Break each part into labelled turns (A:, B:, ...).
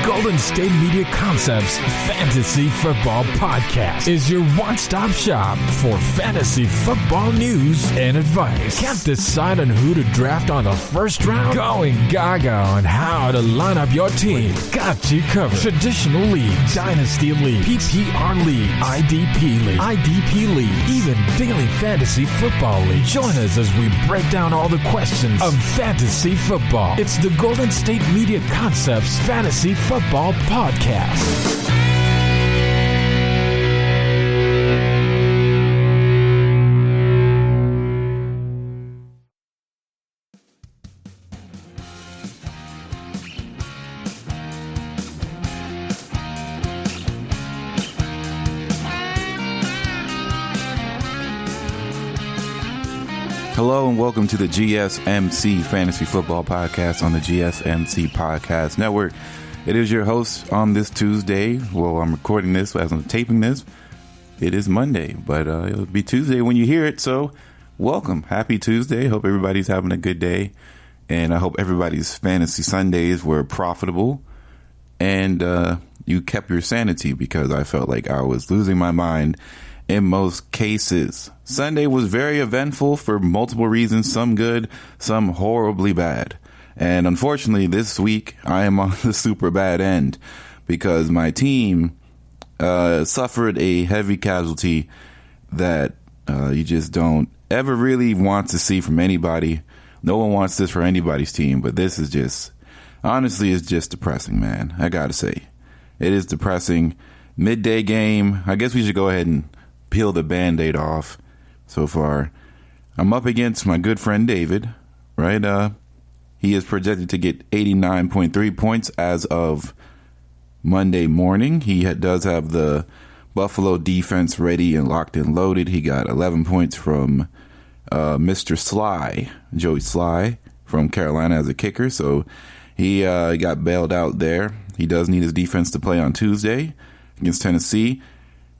A: Golden State Media Concepts Fantasy Football Podcast is your one-stop shop for fantasy football news and advice. Can't decide on who to draft on the first round? Going gaga on how to line up your team. Got you covered. Traditional league, dynasty league, PPR league, IDP league, even daily fantasy football league. Join us as we break down all the questions of fantasy football. It's the Golden State Media Concepts Fantasy Football Podcast.
B: Hello and welcome to the GSMC Fantasy Football Podcast on the GSMC Podcast Network. It is your host on this Tuesday. Well, I'm recording this as I'm taping this. It is Monday, but it'll be Tuesday when you hear it. So welcome. Happy Tuesday. Hope everybody's having a good day. And I hope everybody's fantasy Sundays were profitable. And you kept your sanity, because I felt like I was losing my mind in most cases. Sunday was very eventful for multiple reasons, some good, some horribly bad. And unfortunately, this week, I am on the super bad end because my team suffered a heavy casualty that you just don't ever really want to see from anybody. No one wants this for anybody's team, but this is just, honestly, it's just depressing, man. I gotta say. It is depressing. Midday game. I guess we should go ahead and peel the Band-Aid off. So far, I'm up against my good friend David, right? He is projected to get 89.3 points as of Monday morning. He does have the Buffalo defense ready and locked and loaded. He got 11 points from Mr. Sly, Joey Sly from Carolina as a kicker. So he got bailed out there. He does need his defense to play on Tuesday against Tennessee.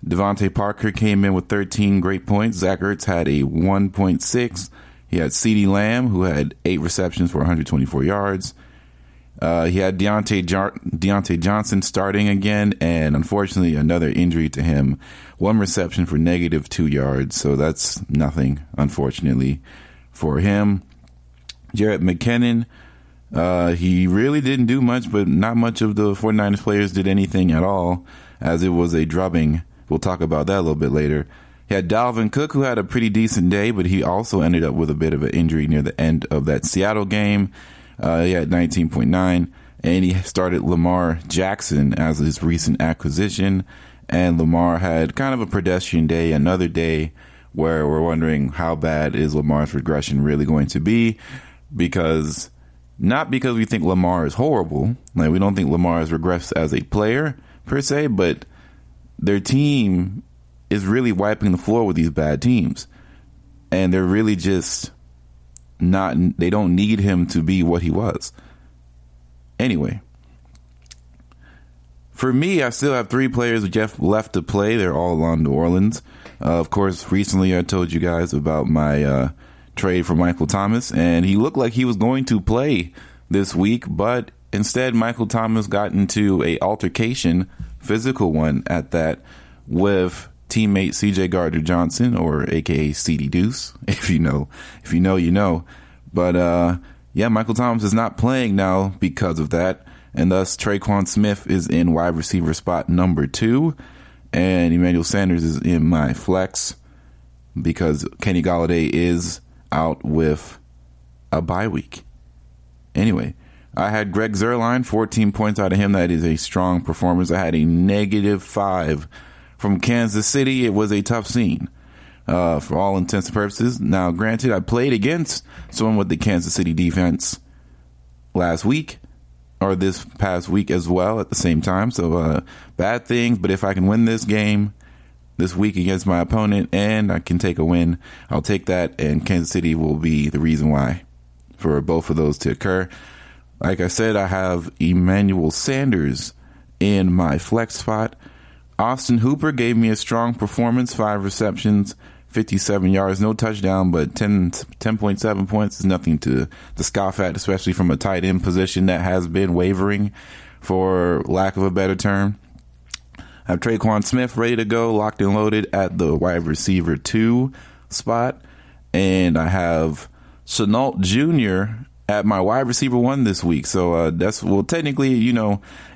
B: Devontae Parker came in with 13 great points. Zach Ertz had a 1.6. He had CeeDee Lamb, who had 8 receptions for 124 yards. He had Deontay Johnson starting again, and unfortunately another injury to him. 1 reception for -2 yards, so that's nothing, unfortunately, for him. Jarrett McKinnon, he really didn't do much, but not much of the 49ers players did anything at all, as it was a drubbing. We'll talk about that a little bit later. He had Dalvin Cook, who had a pretty decent day, but he also ended up with a bit of an injury near the end of that Seattle game. He had 19.9, and he started Lamar Jackson as his recent acquisition. And Lamar had kind of a pedestrian day, another day where we're wondering how bad is Lamar's regression really going to be, because not because we think Lamar is horrible. Like, we don't think Lamar has regressed as a player per se, but their team is really wiping the floor with these bad teams. And they're really just not, they don't need him to be what he was. Anyway, for me, I still have 3 players left to play. They're all on New Orleans. Of course, recently I told you guys about my trade for Michael Thomas, and he looked like he was going to play this week, but instead Michael Thomas got into a altercation, physical one at that, with teammate CJ Gardner-Johnson, or aka CD Deuce. If you know, you know. But yeah, Michael Thomas is not playing now because of that, and thus Traquan Smith is in wide receiver spot number 2, and Emmanuel Sanders is in my flex because Kenny Golladay is out with a bye week. Anyway, I had Greg Zuerlein, 14 points out of him. That is a strong performance. I had a -5 from Kansas City. It was a tough scene for all intents and purposes. Now, granted, I played against someone with the Kansas City defense last week, or this past week as well at the same time. So bad things, but if I can win this game this week against my opponent and I can take a win, I'll take that, and Kansas City will be the reason why for both of those to occur. Like I said, I have Emmanuel Sanders in my flex spot. Austin Hooper gave me a strong performance, 5 receptions, 57 yards, no touchdown, but 10.7 points is nothing to scoff at, especially from a tight end position that has been wavering for lack of a better term. I have Traquan Smith ready to go, locked and loaded at the wide receiver 2 spot. And I have Shenault Jr. at my wide receiver 1 this week. So technically,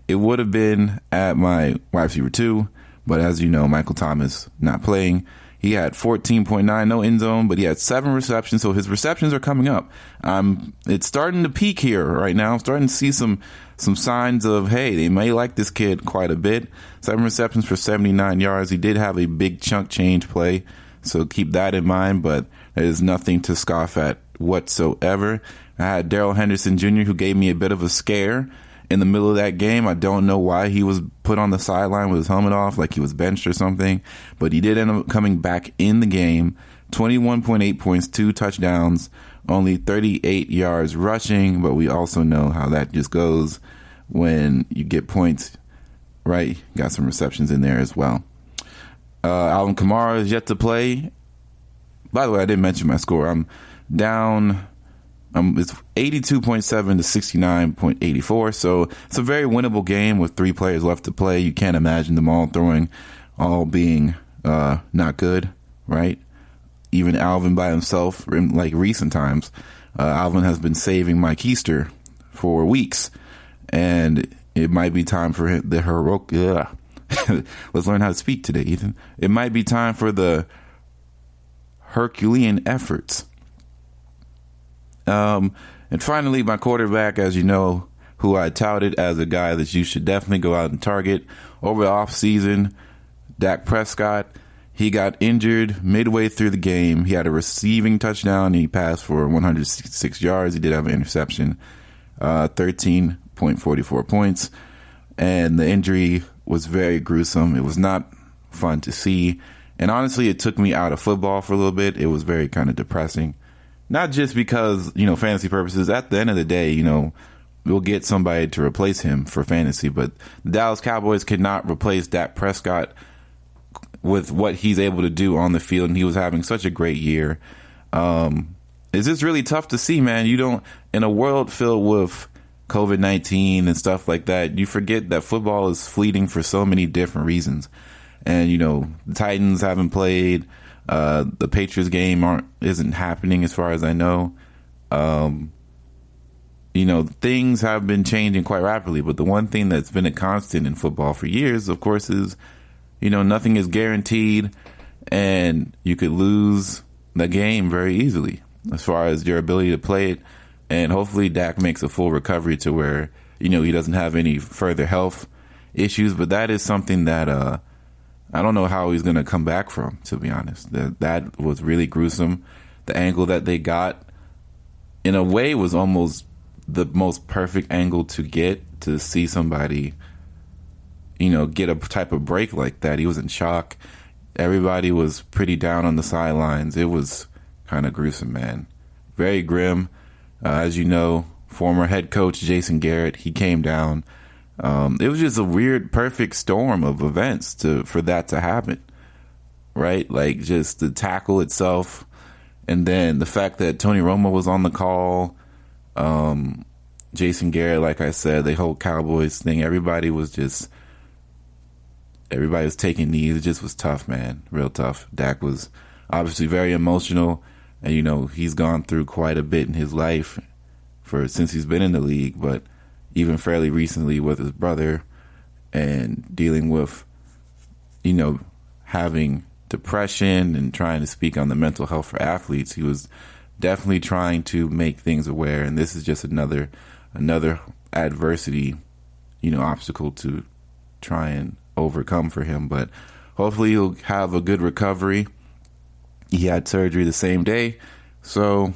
B: it would have been at my wide receiver 2. But as you know, Michael Thomas not playing. He had 14.9, no end zone, but he had 7 receptions. So his receptions are coming up. It's starting to peak here right now. I'm starting to see some signs of, hey, they may like this kid quite a bit. 7 receptions for 79 yards. He did have a big chunk change play, so keep that in mind. But there's nothing to scoff at whatsoever. I had Daryl Henderson Jr., who gave me a bit of a scare in the middle of that game. I don't know why he was put on the sideline with his helmet off, like he was benched or something, but he did end up coming back in the game. 21.8 points, 2 touchdowns, only 38 yards rushing, but we also know how that just goes when you get points, right? Got some receptions in there as well. Alvin Kamara is yet to play. By the way, I didn't mention my score. I'm down. It's 82.7 to 69.84. So it's a very winnable game with 3 players left to play. You can't imagine them all being not good, right? Even Alvin by himself, in like recent times, Alvin has been saving Mike Easter for weeks, and it might be time for the heroic. Let's learn how to speak today, Ethan. It might be time for the Herculean efforts. And finally, my quarterback, as you know, who I touted as a guy that you should definitely go out and target over the offseason, Dak Prescott. He got injured midway through the game. He had a receiving touchdown. He passed for 166 yards. He did have an interception, 13.44 points. And the injury was very gruesome. It was not fun to see. And honestly, it took me out of football for a little bit. It was very kind of depressing. Not just because, fantasy purposes. At the end of the day, we'll get somebody to replace him for fantasy. But the Dallas Cowboys could not replace Dak Prescott with what he's able to do on the field. And he was having such a great year. It's just really tough to see, man. In a world filled with COVID-19 and stuff like that, you forget that football is fleeting for so many different reasons. And, the Titans haven't played. The Patriots game isn't happening as far as I know. Things have been changing quite rapidly, but the one thing that's been a constant in football for years, of course, is, nothing is guaranteed, and you could lose the game very easily as far as your ability to play it. And hopefully Dak makes a full recovery to where, he doesn't have any further health issues, but that is something that, I don't know how he's going to come back from, to be honest. That was really gruesome. The angle that they got, in a way, was almost the most perfect angle to get to see somebody, get a type of break like that. He was in shock. Everybody was pretty down on the sidelines. It was kind of gruesome, man. Very grim. As you know, former head coach Jason Garrett, he came down. It was just a weird, perfect storm of events for that to happen, right? Like just the tackle itself, and then the fact that Tony Romo was on the call, Jason Garrett, like I said, the whole Cowboys thing, everybody was taking knees. It just was tough, man, real tough. Dak was obviously very emotional, and he's gone through quite a bit in his life since he's been in the league, but even fairly recently with his brother and dealing with, having depression and trying to speak on the mental health for athletes. He was definitely trying to make things aware. And this is just another adversity, obstacle to try and overcome for him. But hopefully he'll have a good recovery. He had surgery the same day. So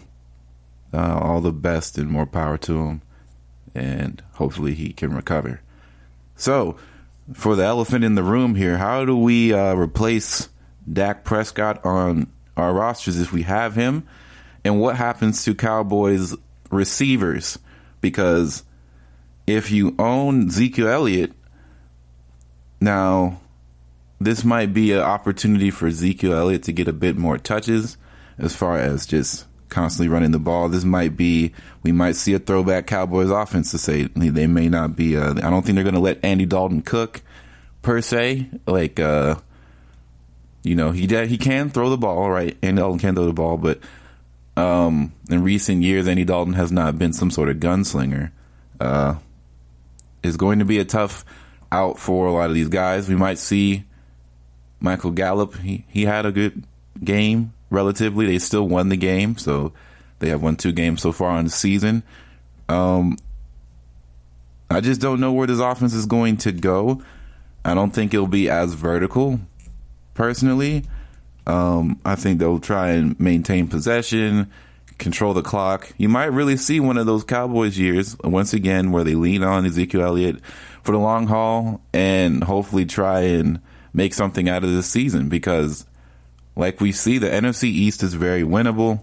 B: all the best and more power to him. And hopefully he can recover. So, for the elephant in the room here, how do we replace Dak Prescott on our rosters if we have him? And what happens to Cowboys receivers? Because if you own Ezekiel Elliott, now this might be an opportunity for Ezekiel Elliott to get a bit more touches as far as just constantly running the ball. We might see a throwback Cowboys offense to say they may not be. I don't think they're going to let Andy Dalton cook per se. Like, he can throw the ball, right? Andy Dalton can throw the ball, but in recent years, Andy Dalton has not been some sort of gunslinger. It's going to be a tough out for a lot of these guys. We might see Michael Gallup. He had a good game relatively. They still won the game, so they have won 2 games so far on the season. I just don't know where this offense is going to go. I don't think it'll be as vertical, personally. I think they'll try and maintain possession, control the clock. You might really see one of those Cowboys years, once again, where they lean on Ezekiel Elliott for the long haul and hopefully try and make something out of this season, because like we see, the NFC East is very winnable.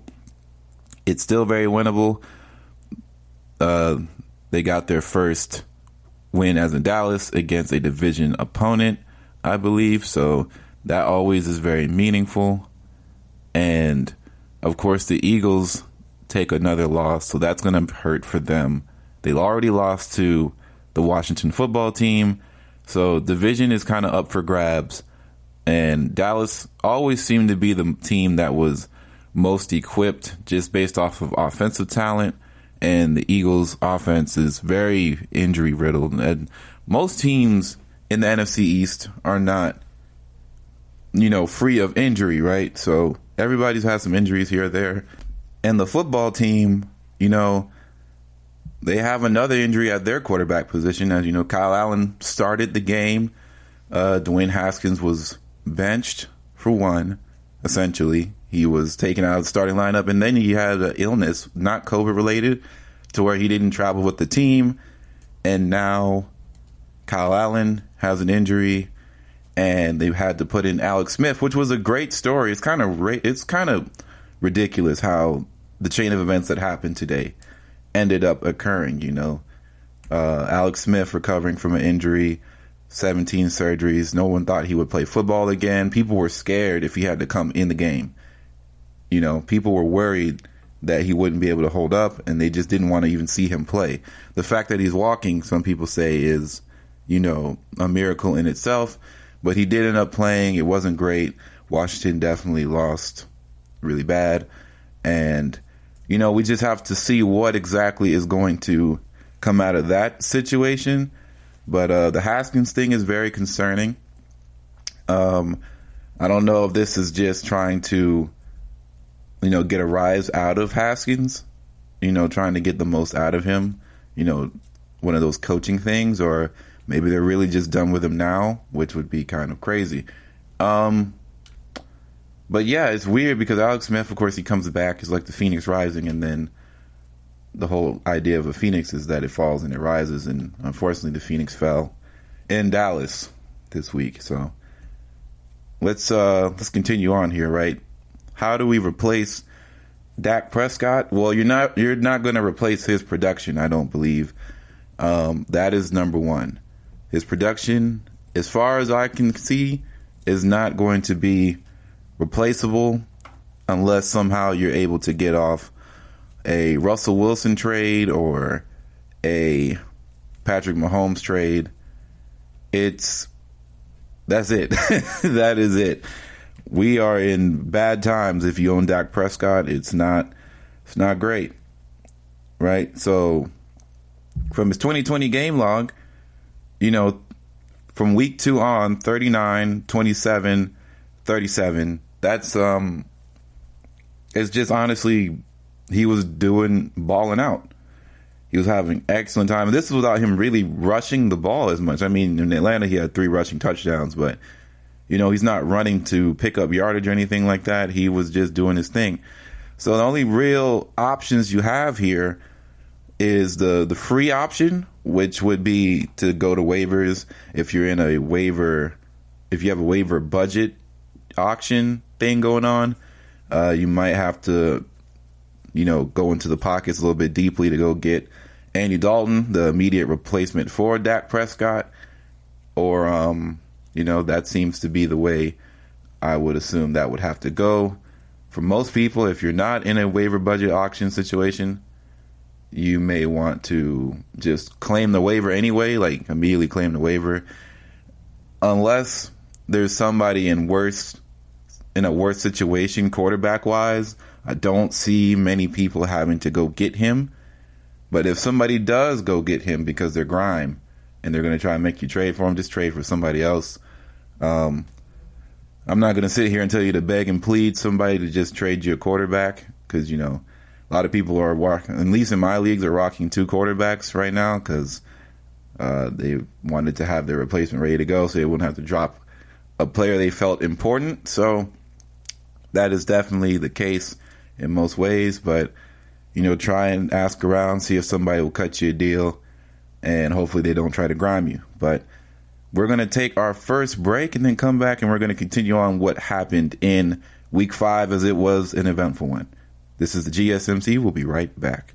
B: It's still very winnable. They got their first win as in Dallas against a division opponent, I believe. So that always is very meaningful. And of course, the Eagles take another loss, so that's going to hurt for them. They already lost to the Washington football team, so division is kind of up for grabs. And Dallas always seemed to be the team that was most equipped just based off of offensive talent. And the Eagles' offense is very injury riddled. And most teams in the NFC East are not, free of injury, right? So everybody's had some injuries here or there. And the football team, they have another injury at their quarterback position. As you know, Kyle Allen started the game. Dwayne Haskins was benched for one, essentially. He was taken out of the starting lineup, and then he had an illness, not COVID related, to where he didn't travel with the team. And now Kyle Allen has an injury, and they've had to put in Alex Smith, which was a great story. It's kind of ridiculous how the chain of events that happened today ended up occurring. Alex Smith recovering from an injury, 17 surgeries. No one thought he would play football again. People were scared if he had to come in the game. People were worried that he wouldn't be able to hold up, and they just didn't want to even see him play. The fact that he's walking, some people say, is, a miracle in itself. But he did end up playing. It wasn't great. Washington definitely lost really bad. And, we just have to see what exactly is going to come out of that situation. But the Haskins thing is very concerning. I don't know if this is just trying to, get a rise out of Haskins, trying to get the most out of him, one of those coaching things, or maybe they're really just done with him now, which would be kind of crazy. But yeah, it's weird because Alex Smith, of course, he comes back. It's like the Phoenix Rising, and then the whole idea of a phoenix is that it falls and it rises, and unfortunately the Phoenix fell in Dallas this week. So let's continue on here, right? How do we replace Dak Prescott? Well, you're not going to replace his production, I don't believe. That is number one. His production, as far as I can see, is not going to be replaceable unless somehow you're able to get off a Russell Wilson trade or a Patrick Mahomes trade. That's it. That is it. We are in bad times if you own Dak Prescott. It's not great, right? So from his 2020 game log, from week 2 on, 39, 27, 37. That's it's just honestly, he was balling out. He was having excellent time. And this is without him really rushing the ball as much. I mean, in Atlanta, he had 3 rushing touchdowns, but, he's not running to pick up yardage or anything like that. He was just doing his thing. So the only real options you have here is the free option, which would be to go to waivers. If you're in if you have a waiver budget auction thing going on, you might have to, go into the pockets a little bit deeply to go get Andy Dalton, the immediate replacement for Dak Prescott, or, that seems to be the way I would assume that would have to go for most people, if you're not in a waiver budget auction situation, you may want to just claim the waiver anyway, like immediately claim the waiver. Unless there's somebody in a worse situation quarterback-wise, I don't see many people having to go get him. But if somebody does go get him because they're grime and they're going to try and make you trade for him, just trade for somebody else. I'm not going to sit here and tell you to beg and plead somebody to just trade you a quarterback because, you know, a lot of people are walking, at least in my leagues, are rocking 2 quarterbacks right now because they wanted to have their replacement ready to go so they wouldn't have to drop a player they felt important. So that is definitely the case in most ways, but you know, try and ask around, see if somebody will cut you a deal, and hopefully they don't try to grime you. But we're going to take our first break and then come back, and we're going to continue on what happened in Week 5 as it was an eventful one. This is the GSMC. We'll be right back.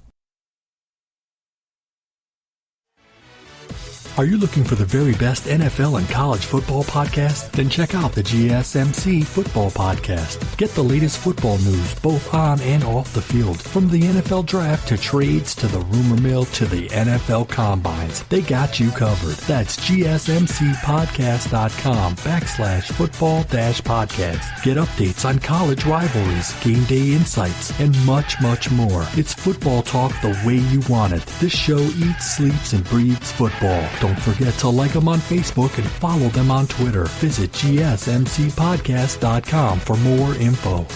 C: Are you looking for the very best NFL and college football podcast? Then check out the GSMC Football Podcast. Get the latest football news both on and off the field. From the NFL Draft to trades to the rumor mill to the NFL Combines, they got you covered. That's GSMCpodcast.com/football-podcast. Get updates on college rivalries, game day insights, and much, much more. It's football talk the way you want it. This show eats, sleeps, and breathes football. Don't forget to like them on Facebook and follow them on Twitter. Visit GSMCpodcast.com for more info.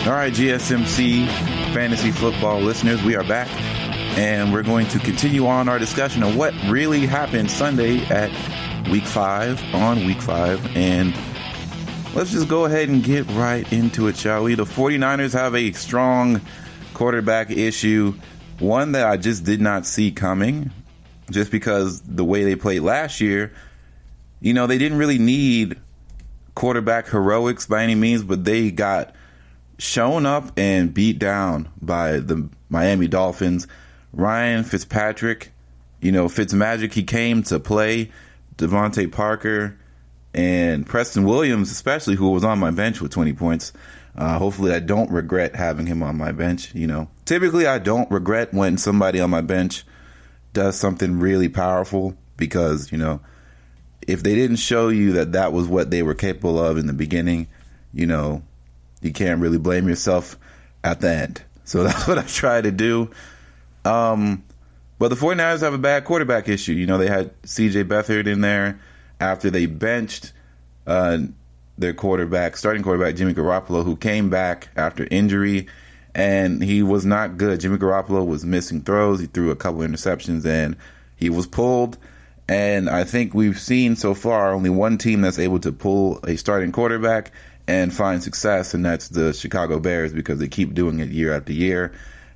B: All right, GSMC fantasy football listeners, we are back. And we're going to continue on our discussion of what really happened Sunday at Week 5, on Week 5. And let's just go ahead and get right into it, shall we? The 49ers have a strong quarterback issue, one that I just did not see coming, just because the way they played last year. You know, they didn't really need quarterback heroics by any means, but they got shown up and beat down by the Miami Dolphins. Ryan Fitzpatrick, you know, Fitzmagic, he came to play. Devontae Parker and Preston Williams, especially, who was on my bench with 20 points. Hopefully I don't regret having him on my bench. You know, typically I don't regret when somebody on my bench does something really powerful because, you know, if they didn't show you that that was what they were capable of in the beginning, you know, you can't really blame yourself at the end. So that's what I try to do. But the 49ers have a bad quarterback issue. You know, they had C.J. Beathard in there after they benched their quarterback, starting quarterback, Jimmy Garoppolo, who came back after injury, and he was not good. Jimmy Garoppolo was missing throws. He threw a couple interceptions, and he was pulled. And I think we've seen so far only one team that's able to pull a starting quarterback and find success, and that's the Chicago Bears, because they keep doing it year after year.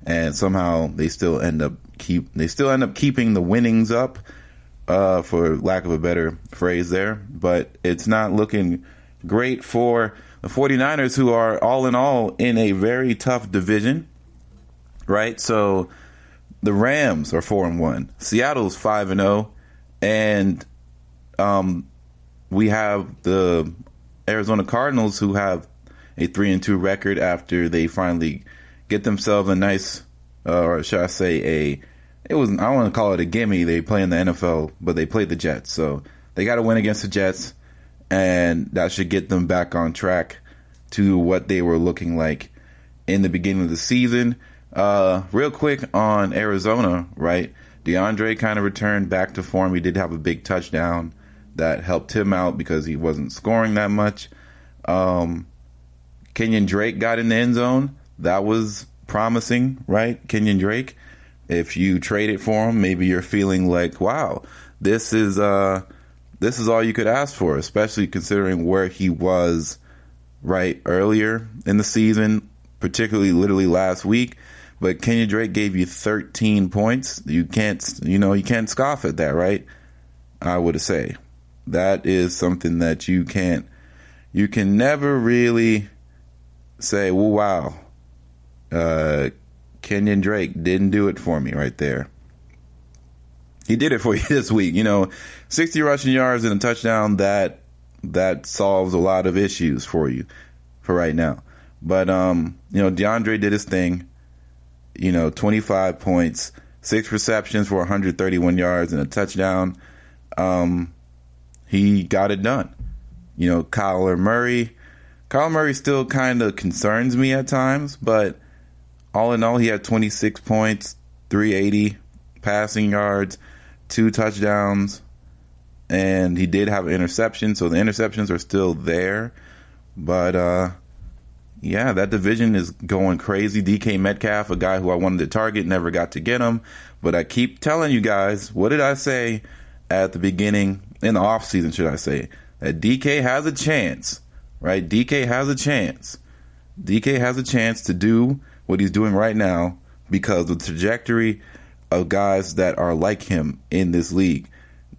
B: And somehow they still end up keeping the winnings up, for lack of a better phrase there. But it's not looking great for the 49ers, who are all in all in a very tough division, right? So the Rams are 4-1, Seattle's 5-0, and we have the Arizona Cardinals, who have a 3-2 record after they finally get themselves a nice, or should I say I don't want to call it a gimme. They play in the NFL, but they played the Jets. So they got to win against the Jets, and that should get them back on track to what they were looking like in the beginning of the season. Real quick on Arizona, right? DeAndre kind of returned back to form. He did have a big touchdown that helped him out because he wasn't scoring that much. Kenyon Drake got in the end zone. That was promising, right? Kenyon Drake. If you traded for him, maybe you're feeling like, wow, this is all you could ask for, especially considering where he was right earlier in the season, particularly literally last week. But Kenyon Drake gave you 13 points. You can't scoff at that, right? I would say that is something that you can't you can never really say, well, wow, Kenyon Drake didn't do it for me right there. He did it for you this week. 60 rushing yards and a touchdown, that solves a lot of issues for you for right now. But, DeAndre did his thing, 25 points, 6 receptions for 131 yards and a touchdown. He got it done. Kyler Murray still kind of concerns me at times, but all in all, he had 26 points, 380 passing yards, 2 touchdowns, and he did have an interception, so the interceptions are still there. But, that division is going crazy. DK Metcalf, a guy who I wanted to target, never got to get him. But I keep telling you guys, what did I say at the beginning, in the offseason, should I say, that DK has a chance, right? DK has a chance. DK has a chance to do what he's doing right now because of the trajectory of guys that are like him in this league.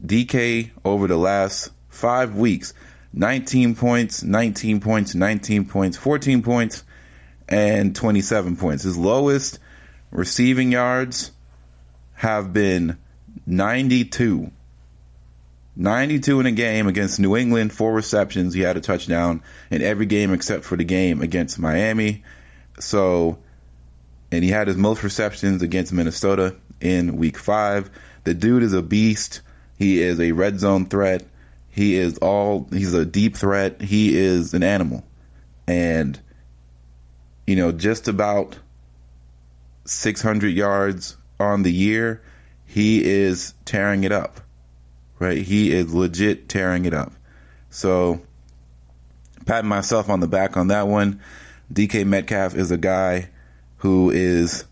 B: DK, over the last 5 weeks, 19 points, 19 points, 19 points, 14 points, and 27 points. His lowest receiving yards have been 92. 92 in a game against New England, 4 receptions. He had a touchdown in every game except for the game against Miami. And he had his most receptions against Minnesota in week 5. The dude is a beast. He is a red zone threat. He's a deep threat. He is an animal. And, just about 600 yards on the year, he is tearing it up. Right? He is legit tearing it up. So, patting myself on the back on that one. DK Metcalf is a guy who is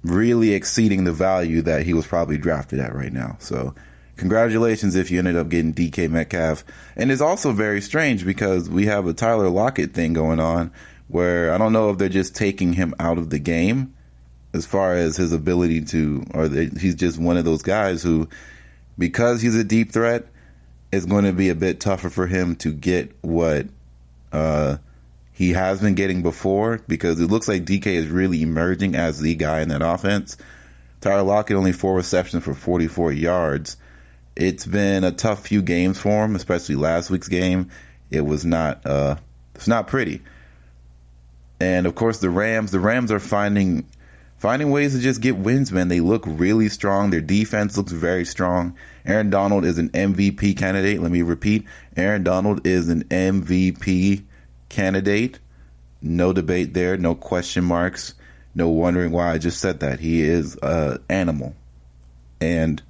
B: really exceeding the value that he was probably drafted at right now. So, congratulations if you ended up getting DK Metcalf. And it's also very strange because we have a Tyler Locket thing going on where I don't know if they're just taking him out of the game as far as his ability to, or he's just one of those guys who, because he's a deep threat, it's going to be a bit tougher for him to get what he has been getting before, because it looks like DK is really emerging as the guy in that offense. Tyler Lockett, only 4 receptions for 44 yards. It's been a tough few games for him, especially last week's game. It was not it's not pretty. And of course the Rams are finding ways to just get wins, man. They look really strong. Their defense looks very strong. Aaron Donald is an MVP candidate. Let me repeat. Aaron Donald is an MVP candidate. No debate there. No question marks. No wondering why I just said that. He is an animal. And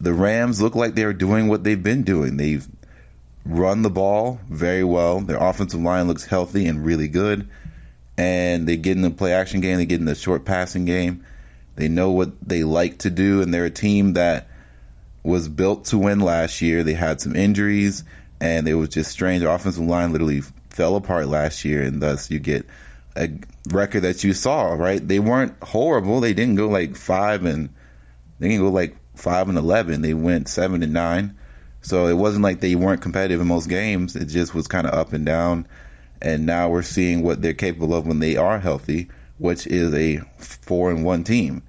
B: the Rams look like they're doing what they've been doing. They've run the ball very well. Their offensive line looks healthy and really good. And they get in the play action game. They get in the short passing game. They know what they like to do. And they're a team that was built to win last year. They had some injuries, and it was just strange. The offensive line literally fell apart last year, and thus you get a record that you saw, right? They weren't horrible. They didn't go like 5-11. They went 7-9. So it wasn't like they weren't competitive in most games. It just was kind of up and down. And now we're seeing what they're capable of when they are healthy, which is a 4-1 team.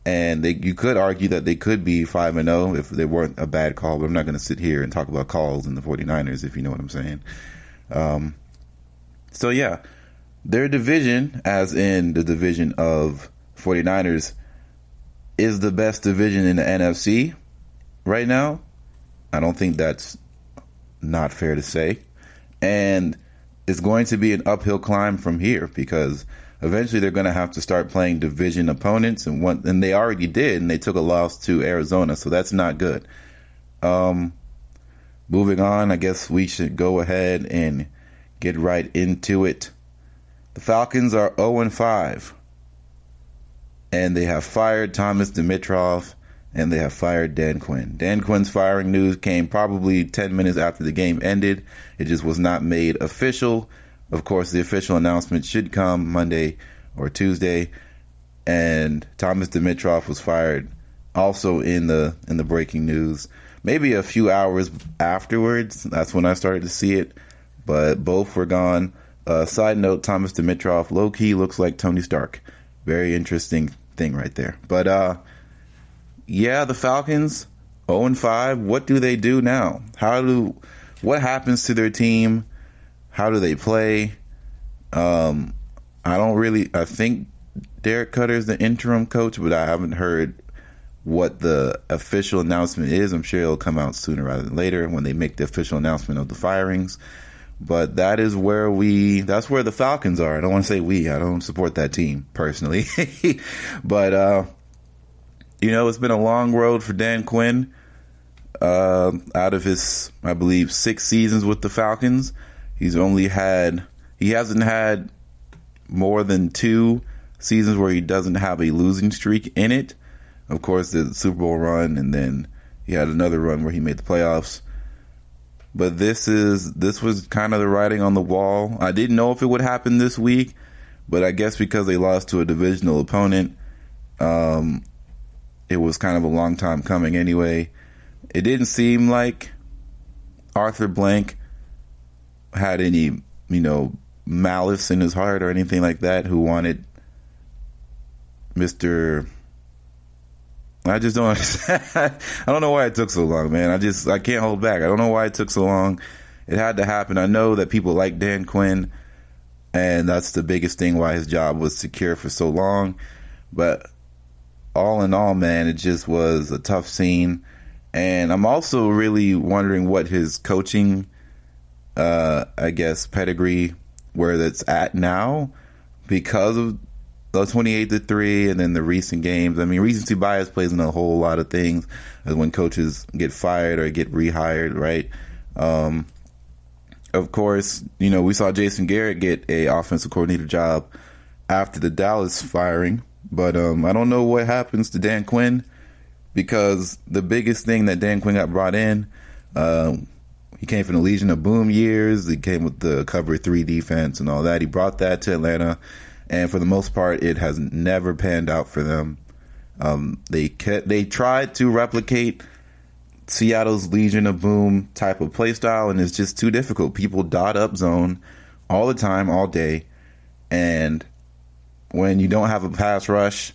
B: And you could argue that they could be 5-0 if they weren't a bad call. But I'm not going to sit here and talk about calls in the 49ers, if you know what I'm saying. So, yeah, their division, as in the division of 49ers, is the best division in the NFC right now. I don't think that's not fair to say. And it's going to be an uphill climb from here because eventually they're going to have to start playing division opponents, and they already did, and they took a loss to Arizona, so that's not good. Moving on, I guess we should go ahead and get right into it. The Falcons are 0-5, and they have fired Thomas Dimitroff, and they have fired Dan Quinn. Dan Quinn's firing news came probably 10 minutes after the game ended. It just was not made official. Of course, the official announcement should come Monday or Tuesday. And Thomas Dimitroff was fired also in the breaking news. maybe a few hours afterwards. That's when I started to see it, but both were gone. Side note, Thomas Dimitroff, low-key looks like Tony Stark. Very interesting thing right there. But, yeah, the Falcons, 0-5. What do they do now? What happens to their team? How do they play? I think Derek Cutter is the interim coach, but I haven't heard what the official announcement is. I'm sure it'll come out sooner rather than later when they make the official announcement of the firings. But that's where the Falcons are. I don't want to say we. I don't support that team personally. But, it's been a long road for Dan Quinn. Out of his, I believe, 6 seasons with the Falcons, he hasn't had more than 2 seasons where he doesn't have a losing streak in it. Of course, the Super Bowl run, and then he had another run where he made the playoffs. But this was kind of the writing on the wall. I didn't know if it would happen this week, but I guess because they lost to a divisional opponent, it was kind of a long time coming anyway. It didn't seem like Arthur Blank had any, malice in his heart or anything like that, who wanted I just don't understand. I don't know why it took so long, man. I can't hold back. I don't know why it took so long. It had to happen. I know that people like Dan Quinn, and that's the biggest thing why his job was secure for so long. But all in all, man, it just was a tough scene. And I'm also really wondering what his coaching, pedigree, where that's at now, because of the 28-3 and then the recent games. I mean, recency bias plays in a whole lot of things, as when coaches get fired or get rehired, right? Of course, we saw Jason Garrett get a offensive coordinator job after the Dallas firing, but I don't know what happens to Dan Quinn, because the biggest thing that Dan Quinn got brought in, he came from the Legion of Boom years. He came with the cover 3 defense and all that. He brought that to Atlanta. And for the most part, it has never panned out for them. They tried to replicate Seattle's Legion of Boom type of play style, and it's just too difficult. People dot up zone all the time, all day. And when you don't have a pass rush,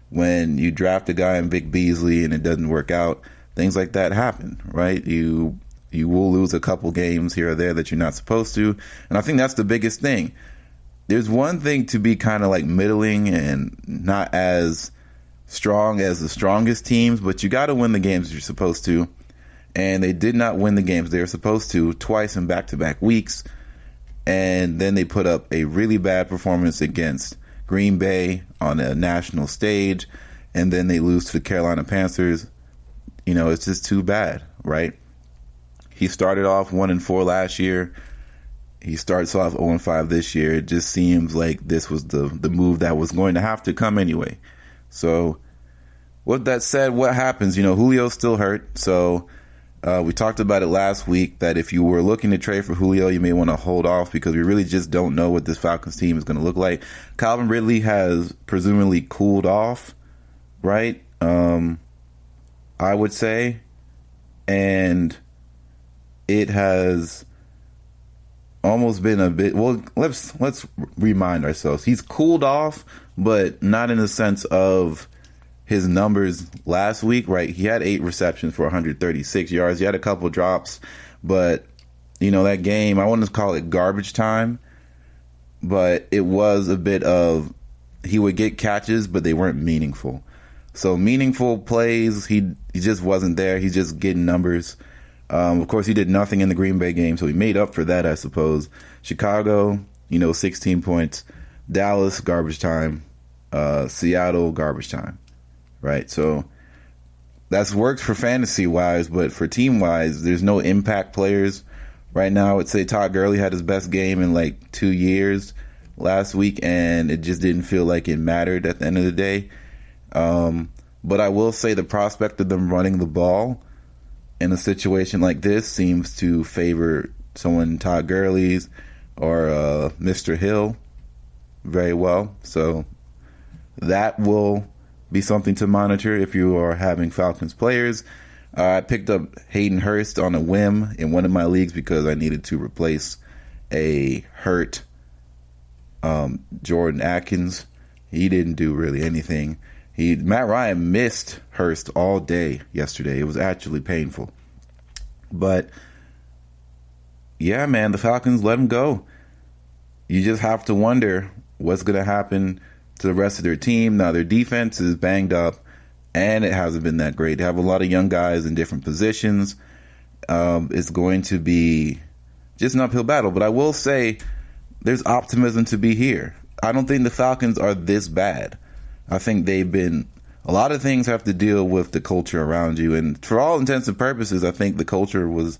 B: when you draft a guy in Vic Beasley and it doesn't work out, things like that happen, right? You will lose a couple games here or there that you're not supposed to. And I think that's the biggest thing. There's one thing to be kind of like middling and not as strong as the strongest teams, but you got to win the games you're supposed to. And they did not win the games they were supposed to twice in back-to-back weeks. And then they put up a really bad performance against Green Bay on a national stage. And then they lose to the Carolina Panthers. It's just too bad, right? He started off 1-4 last year. He starts off 0-5 this year. It just seems like this was the move that was going to have to come anyway. So, with that said, what happens? Julio's still hurt. So, we talked about it last week that if you were looking to trade for Julio, you may want to hold off, because we really just don't know what this Falcons team is going to look like. Calvin Ridley has presumably cooled off, right? I would say. And it has almost been a bit, well, let's remind ourselves. He's cooled off, but not in the sense of his numbers last week, right? He had 8 receptions for 136 yards. He had a couple drops, but that game, I wouldn't call it garbage time, but it was a bit of, he would get catches, but they weren't meaningful. So meaningful plays, he just wasn't there. He's just getting numbers. Of course, he did nothing in the Green Bay game, so he made up for that, I suppose. Chicago, 16 points. Dallas, garbage time. Seattle, garbage time. Right? So that's worked for fantasy-wise, but for team-wise, there's no impact players. Right now, I would say Todd Gurley had his best game in like 2 years last week, and it just didn't feel like it mattered at the end of the day. But I will say the prospect of them running the ball in a situation like this seems to favor someone Todd Gurley's or Mr. Hill very well. So that will be something to monitor if you are having Falcons players. I picked up Hayden Hurst on a whim in one of my leagues because I needed to replace a hurt Jordan Atkins. He didn't do really anything. Matt Ryan missed Hurst all day yesterday. It was actually painful. But yeah, man, the Falcons let him go. You just have to wonder what's going to happen to the rest of their team. Now, their defense is banged up, and it hasn't been that great. They have a lot of young guys in different positions. It's going to be just an uphill battle. But I will say there's optimism to be here. I don't think the Falcons are this bad. I think they've been – a lot of things have to deal with the culture around you. And for all intents and purposes, I think the culture was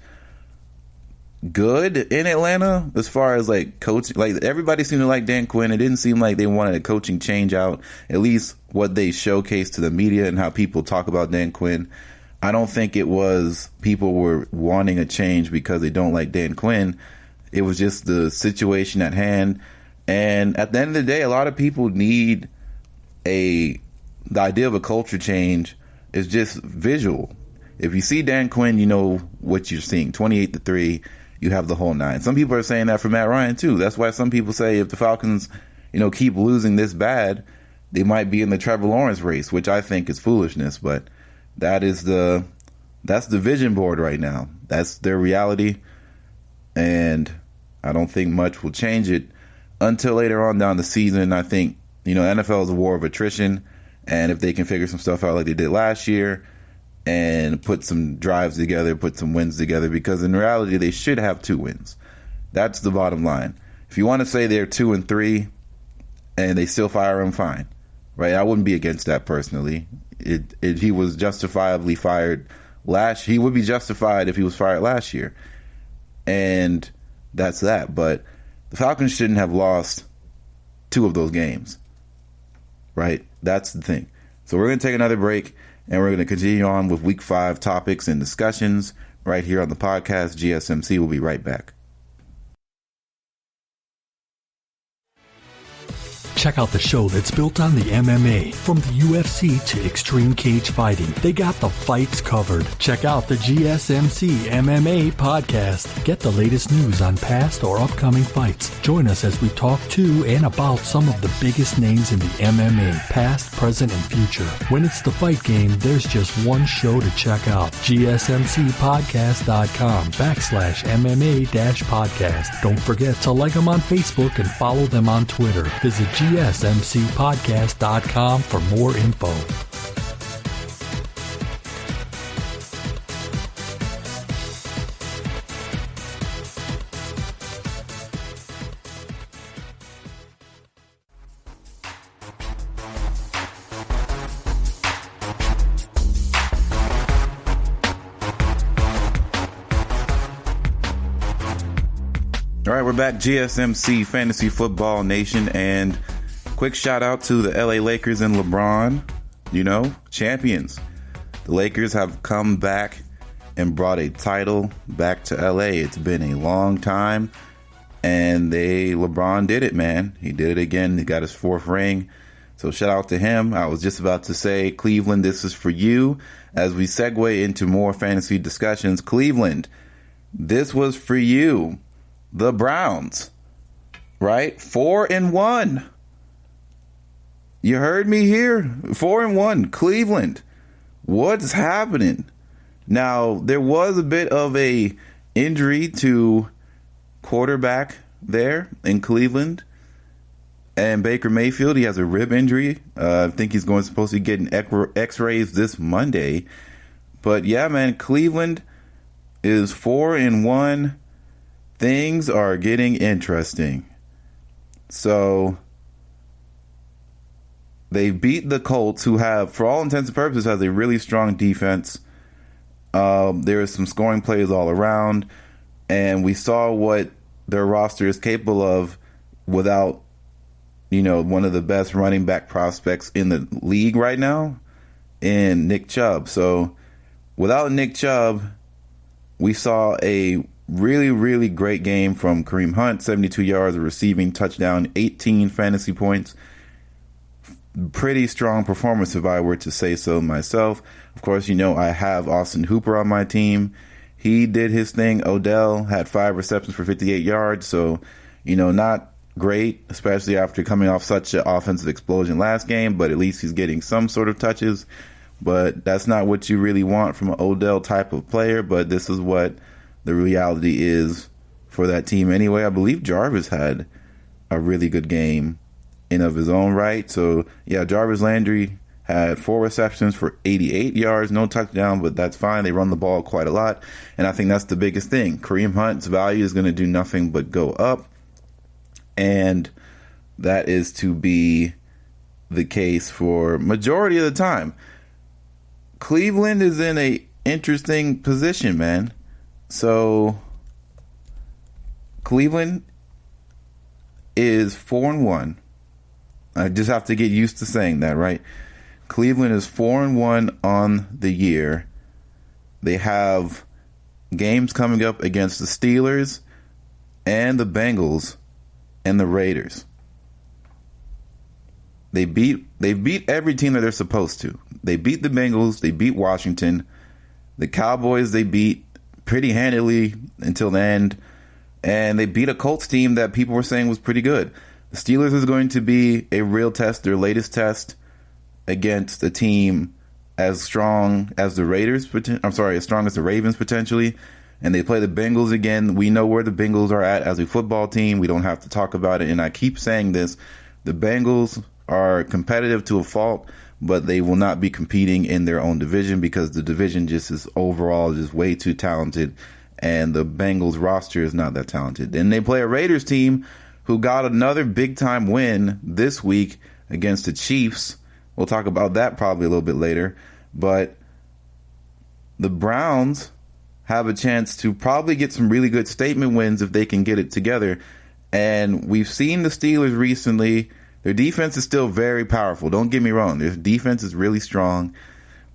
B: good in Atlanta as far as, like, coaching. Like, everybody seemed to like Dan Quinn. It didn't seem like they wanted a coaching change out, at least what they showcased to the media and how people talk about Dan Quinn. I don't think it was people were wanting a change because they don't like Dan Quinn. It was just the situation at hand. And at the end of the day, a lot of people need the idea of a culture change is just visual. If you see Dan Quinn, you know what you're seeing. 28-3, you have the whole nine. Some people are saying that for Matt Ryan too. That's why some people say if the Falcons, keep losing this bad, they might be in the Trevor Lawrence race, which I think is foolishness. But that's the vision board right now. That's their reality, and I don't think much will change it until later on down the season. I think NFL is a war of attrition, and if they can figure some stuff out like they did last year and put some drives together, put some wins together, because in reality they should have 2 wins. That's the bottom line. If you want to say they're 2-3 and they still fire him, fine, right? I wouldn't be against that personally. He was justifiably fired he would be justified if he was fired last year, and that's that. But the Falcons shouldn't have lost 2 of those games. Right? That's the thing. So we're going to take another break, and we're going to continue on with Week 5 topics and discussions right here on the podcast. GSMC will be right back.
C: Check out the show that's built on the MMA. From the UFC to extreme cage fighting, they got the fights covered. Check out the GSMC MMA podcast. Get the latest news on past or upcoming fights. Join us as we talk to and about some of the biggest names in the MMA, past, present, and future. When it's the fight game, there's just one show to check out. GSMCpodcast.com/MMA-podcast. Don't forget to like them on Facebook and follow them on Twitter. Visit GSMCpodcast.com for more info.
B: All right, we're back. GSMC Fantasy Football Nation, and quick shout out to the LA Lakers and LeBron, champions. The Lakers have come back and brought a title back to LA. It's been a long time, and LeBron did it, man. He did it again. He got his 4th ring. So shout out to him. I was just about to say, Cleveland, this is for you. As we segue into more fantasy discussions, Cleveland, this was for you. The Browns, right? 4-1. You heard me here. 4-1. Cleveland. What's happening? Now, there was a bit of a injury to quarterback there in Cleveland. And Baker Mayfield, he has a rib injury. I think he's supposed to be getting x-rays this Monday. But yeah, man, Cleveland is 4-1. Things are getting interesting. So they beat the Colts, who have, for all intents and purposes, has a really strong defense. There is some scoring plays all around, and we saw what their roster is capable of without, one of the best running back prospects in the league right now, in Nick Chubb. So without Nick Chubb, we saw a really, really great game from Kareem Hunt, 72 yards, a receiving touchdown, 18 fantasy points. pretty strong performance if I were to say so myself. Of course, I have Austin Hooper on my team. He did his thing. Odell had 5 receptions for 58 yards. So, not great, especially after coming off such an offensive explosion last game, but at least he's getting some sort of touches. But that's not what you really want from an Odell type of player. But this is what the reality is for that team anyway. I believe Jarvis had a really good game in of his own right. So, yeah, Jarvis Landry had 4 receptions for 88 yards, no touchdown, but that's fine. They run the ball quite a lot, and I think that's the biggest thing. Kareem Hunt's value is going to do nothing but go up, and that is to be the case for majority of the time. Cleveland is in a interesting position, man. So, Cleveland is 4-1. I just have to get used to saying that, right? Cleveland is 4-1 on the year. They have games coming up against the Steelers and the Bengals and the Raiders. They've beat every team that they're supposed to. They beat the Bengals. They beat Washington. The Cowboys they beat pretty handily until the end. And they beat a Colts team that people were saying was pretty good. The Steelers is going to be a real test, their latest test against a team as strong as the Raiders. As strong as the Ravens potentially. And they play the Bengals again. We know where the Bengals are at as a football team. We don't have to talk about it. And I keep saying this. The Bengals are competitive to a fault, but they will not be competing in their own division because the division just is overall just way too talented. And the Bengals roster is not that talented. Then they play a Raiders team who got another big-time win this week against the Chiefs. We'll talk about that probably a little bit later. But the Browns have a chance to probably get some really good statement wins if they can get it together. And we've seen the Steelers recently. Their defense is still very powerful. Don't get me wrong. Their defense is really strong.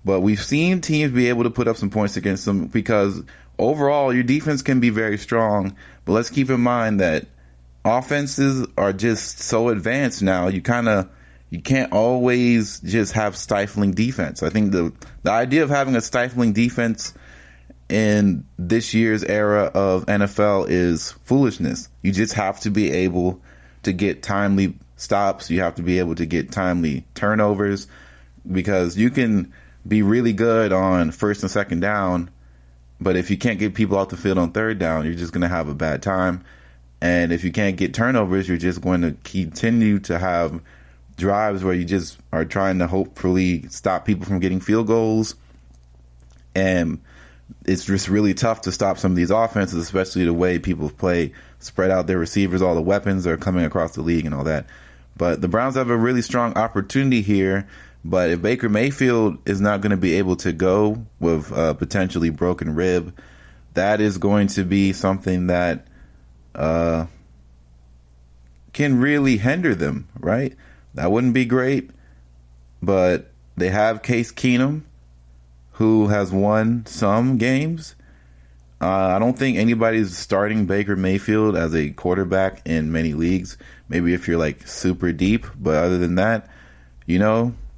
B: But we've seen teams be able to put up some points against them because overall your defense can be very strong. But let's keep in mind that offenses are just so advanced now. You can't always just have stifling defense. I think the idea of having a stifling defense in this year's era of NFL is foolishness. You just have to be able to get timely stops. You have to be able to get timely turnovers because you can be really good on first and second down, but if you can't get people off the field on third down, you're just going to have a bad time. And if you can't get turnovers, you're just going to continue to have drives where you just are trying to hopefully stop people from getting field goals. And it's just really tough to stop some of these offenses, especially the way people play, spread out their receivers, all the weapons that are coming across the league and all that. But the Browns have a really strong opportunity here. But if Baker Mayfield is not going to be able to go with a potentially broken rib, that is going to be something that can really hinder them, right? That wouldn't be great. But they have Case Keenum, who has won some games. I don't think anybody's starting Baker Mayfield as a quarterback in many leagues. Maybe if you're like super deep, but other than that,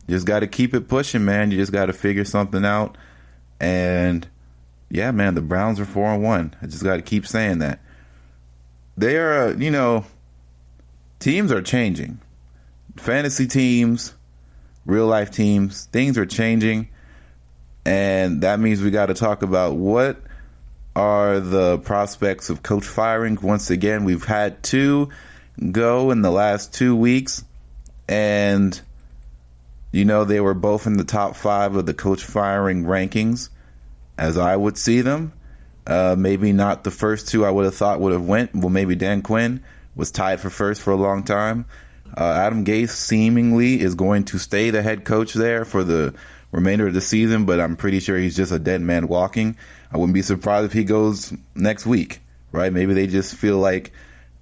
B: just got to keep it pushing, man. You just got to figure something out. And yeah, man, the Browns are 4-1. I just got to keep saying that. They are, teams are changing. Fantasy teams, real life teams, things are changing. And that means we got to talk about what are the prospects of coach firing. Once again, we've had 2 go in the last 2 weeks. And, they were both in the top 5 of the coach firing rankings, as I would see them. Maybe not the first 2 I would have thought would have went. Well, maybe Dan Quinn was tied for first for a long time. Adam Gase seemingly is going to stay the head coach there for the remainder of the season, but I'm pretty sure he's just a dead man walking. I wouldn't be surprised if he goes next week, right? Maybe they just feel like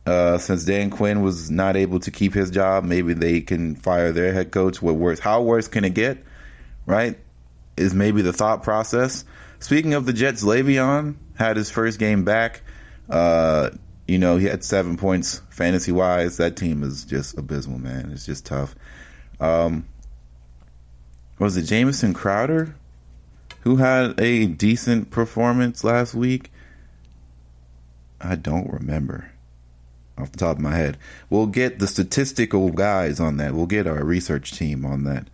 B: since Dan Quinn was not able to keep his job, maybe they can fire their head coach. How worse can it get, right? Is maybe the thought process. Speaking of the Jets, Le'Veon had his first game back. He had 7 points fantasy-wise. That team is just abysmal, man. It's just tough. Was it Jamison Crowder who had a decent performance last week? I don't remember off the top of my head. We'll get the statistical guys on that. We'll get our research team on that.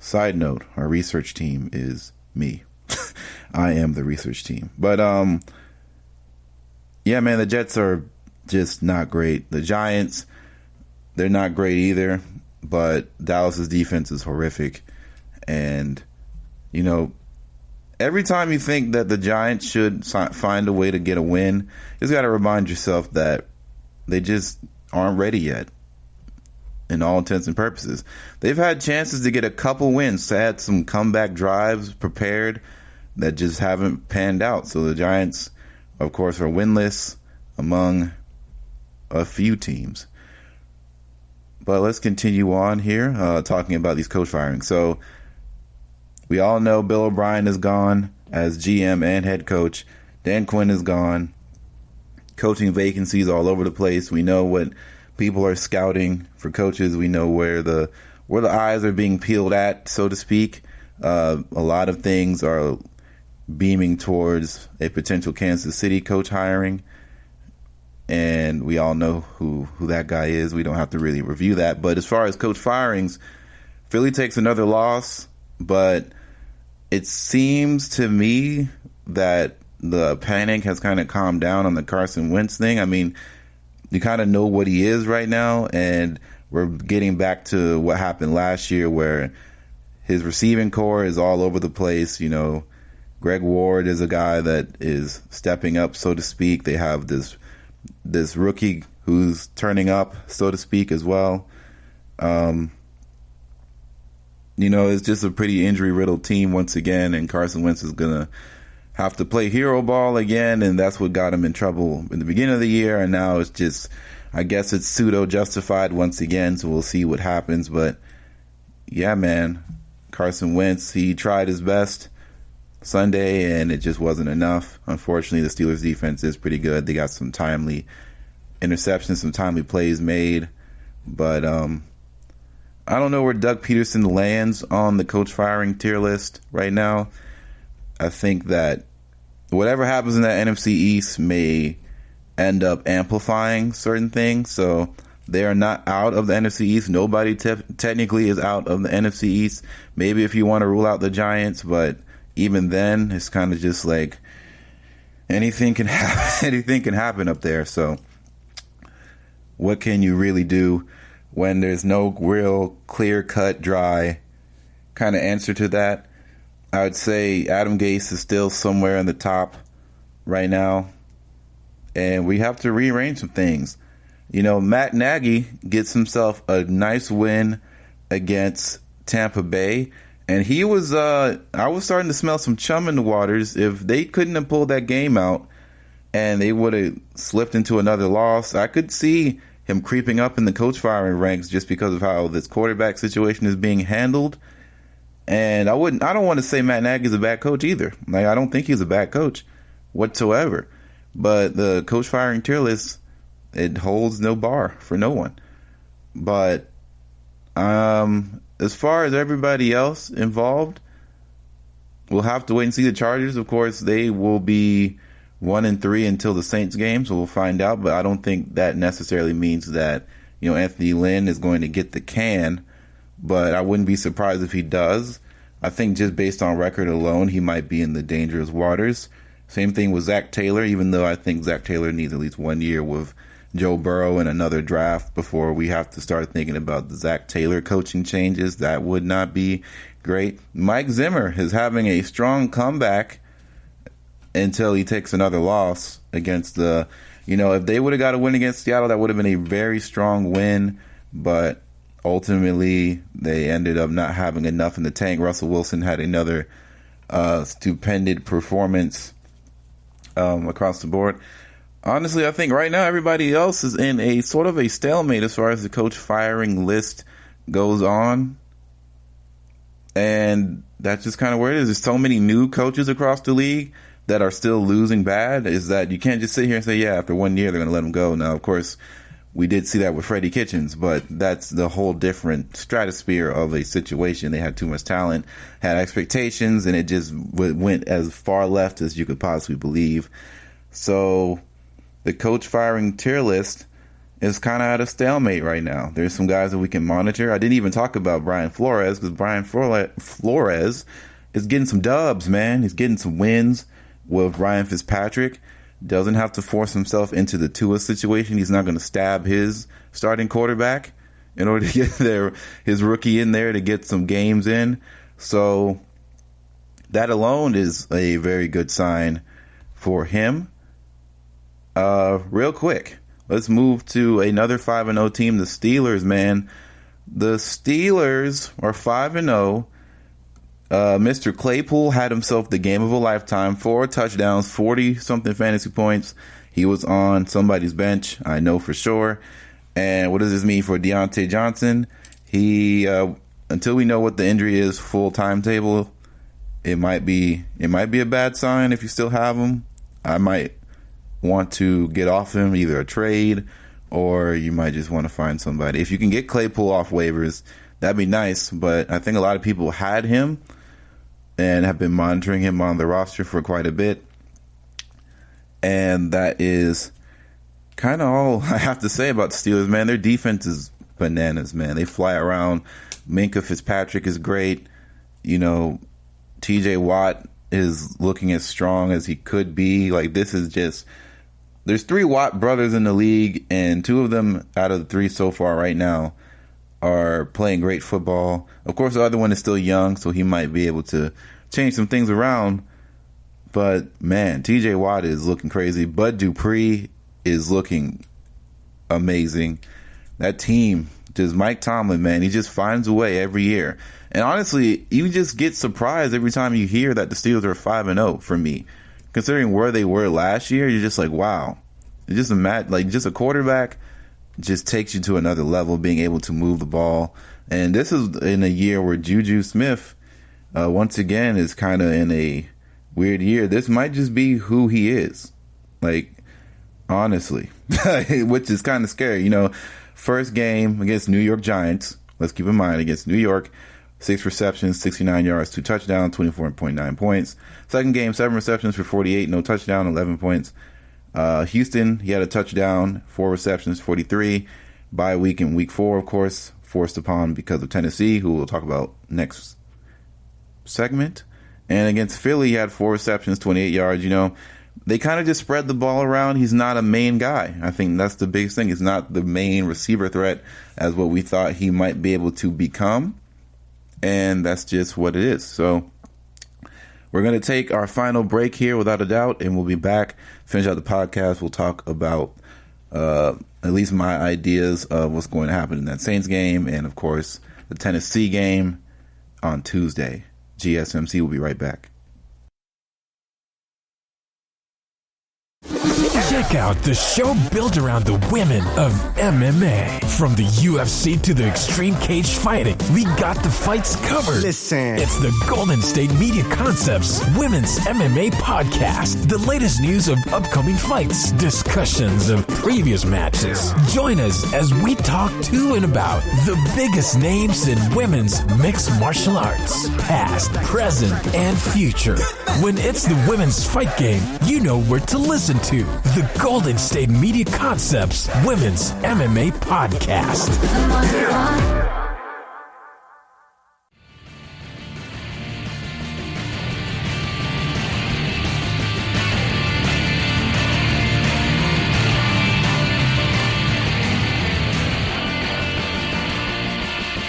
B: Side note, our research team is me. I am the research team. But, yeah, man, the Jets are just not great. The Giants, they're not great either. But Dallas's defense is horrific. And, you know, every time you think that the Giants should find a way to get a win, you just got to remind yourself that they just aren't ready yet, in all intents and purposes. They've had chances to get a couple wins, to add some comeback drives prepared that just haven't panned out. So the Giants, of course, are winless among a few teams. But let's continue on here, talking about these coach firings. So we all know Bill O'Brien is gone as GM and head coach. Dan Quinn is gone. Coaching vacancies all over the place. We know what people are scouting for coaches. We know where the eyes are being peeled at, so to speak. A lot of things are beaming towards a potential Kansas City coach hiring. And we all know who that guy is. We don't have to really review that. But as far as coach firings, Philly takes another loss. But it seems to me that the panic has kind of calmed down on the Carson Wentz thing. I mean, you kind of know what he is right now. And we're getting back to what happened last year where his receiving core is all over the place. You know, Greg Ward is a guy that is stepping up, so to speak. They have this rookie who's turning up, so to speak, as well. You know, it's just a pretty injury-riddled team once again, and Carson Wentz is going to have to play hero ball again, and that's what got him in trouble in the beginning of the year, and now it's just, I guess it's pseudo-justified once again, so we'll see what happens. But, yeah, man, Carson Wentz, he tried his best Sunday, and it just wasn't enough. Unfortunately, the Steelers' defense is pretty good. They got some timely interceptions, some timely plays made. But I don't know where Doug Peterson lands on the coach firing tier list right now. I think that whatever happens in that NFC East may end up amplifying certain things. So they are not out of the NFC East. Nobody technically is out of the NFC East. Maybe if you want to rule out the Giants, but even then, it's kind of just like anything can happen. Anything can happen up there. So what can you really do when there's no real clear-cut, dry kind of answer to that? I would say Adam Gase is still somewhere in the top right now, and we have to rearrange some things. You know, Matt Nagy gets himself a nice win against Tampa Bay, and he was, I was starting to smell some chum in the waters. If they couldn't have pulled that game out and they would have slipped into another loss, I could see him creeping up in the coach firing ranks just because of how this quarterback situation is being handled. And I don't want to say Matt Nagy's a bad coach either. Like, I don't think he's a bad coach whatsoever. But the coach firing tier list, it holds no bar for no one. But as far as everybody else involved, we'll have to wait and see. The Chargers, of course, they will be 1-3 until the Saints game, so we'll find out. But I don't think that necessarily means that, you know, Anthony Lynn is going to get the can. But I wouldn't be surprised if he does. I think just based on record alone, he might be in the dangerous waters. Same thing with Zach Taylor, even though I think Zach Taylor needs at least 1 year with Joe Burrow and another draft before we have to start thinking about the Zach Taylor coaching changes. That would not be great. Mike Zimmer is having a strong comeback until he takes another loss against the, you know, if they would have got a win against Seattle, that would have been a very strong win. But ultimately, they ended up not having enough in the tank. Russell Wilson had another stupendous performance across the board. Honestly, I think right now everybody else is in a sort of a stalemate as far as the coach firing list goes on. And that's just kind of where it is. There's so many new coaches across the league that are still losing bad, is that you can't just sit here and say, yeah, after 1 year they're going to let them go. Now, of course, We did see that with Freddie Kitchens, but that's the whole different stratosphere of a situation. They had too much talent, had expectations, and it just went as far left as you could possibly believe. So the coach firing tier list is kind of at a stalemate right now. There's some guys that we can monitor. I didn't even talk about Brian Flores, because Brian Flores is getting some dubs, man. He's getting some wins with Ryan Fitzpatrick. Doesn't have to force himself into the Tua situation. He's not going to stab his starting quarterback in order to get his rookie in there to get some games in. So that alone is a very good sign for him. Real quick, let's move to another 5-0 team, the Steelers, man. The Steelers are 5-0. Mr. Claypool had himself the game of a lifetime, 4 touchdowns, 40-something fantasy points. He was on somebody's bench, I know for sure. And what does this mean for Deontay Johnson? He, until we know what the injury is, full timetable, it might be a bad sign if you still have him. I might want to get off him, either a trade, or you might just want to find somebody. If you can get Claypool off waivers, that'd be nice, but I think a lot of people had him and have been monitoring him on the roster for quite a bit. And that is kind of all I have to say about the Steelers, man. Their defense is bananas, man. They fly around. Minkah Fitzpatrick is great. You know, TJ Watt is looking as strong as he could be. Like, this is just... There's 3 Watt brothers in the league, and 2 of them out of the 3 so far right now are playing great football. Of course, the other one is still young, so he might be able to change some things around. But, man, TJ Watt is looking crazy. Bud Dupree is looking amazing. That team, just Mike Tomlin, man, he just finds a way every year. And honestly, you just get surprised every time you hear that the Steelers are 5-0 for me. Considering where they were last year, you're just like, wow. It's just just a quarterback just takes you to another level, being able to move the ball. And this is in a year where Juju Smith, once again, is kind of in a weird year. This might just be who he is. Like, honestly, which is kind of scary. You know, first game against New York Giants, let's keep in mind, against New York, 6 receptions, 69 yards, 2 touchdowns, 24.9 points. Second game, 7 receptions for 48, no touchdown, 11 points. Houston, he had a touchdown, 4 receptions, 43. Bye week in week 4, of course, forced upon because of Tennessee, who we'll talk about next segment. And against Philly, he had 4 receptions, 28 yards. You know, they kind of just spread the ball around. He's not a main guy. I think that's the biggest thing. He's not the main receiver threat as what we thought he might be able to become. And that's just what it is. So we're going to take our final break here without a doubt, and we'll be back, finish out the podcast. We'll talk about at least my ideas of what's going to happen in that Saints game and, of course, the Tennessee game on Tuesday. GSMC will be right back.
A: Check out the show built around the women of MMA. From the UFC to the extreme cage fighting, we got the fights covered.
D: Listen.
A: It's the Golden State Media Concepts Women's MMA Podcast. The latest news of upcoming fights, discussions of previous matches. Join us as we talk to and about the biggest names in women's mixed martial arts, past, present, and future. When it's the women's fight game, you know where to listen to. The Golden State Media Concepts Women's MMA Podcast.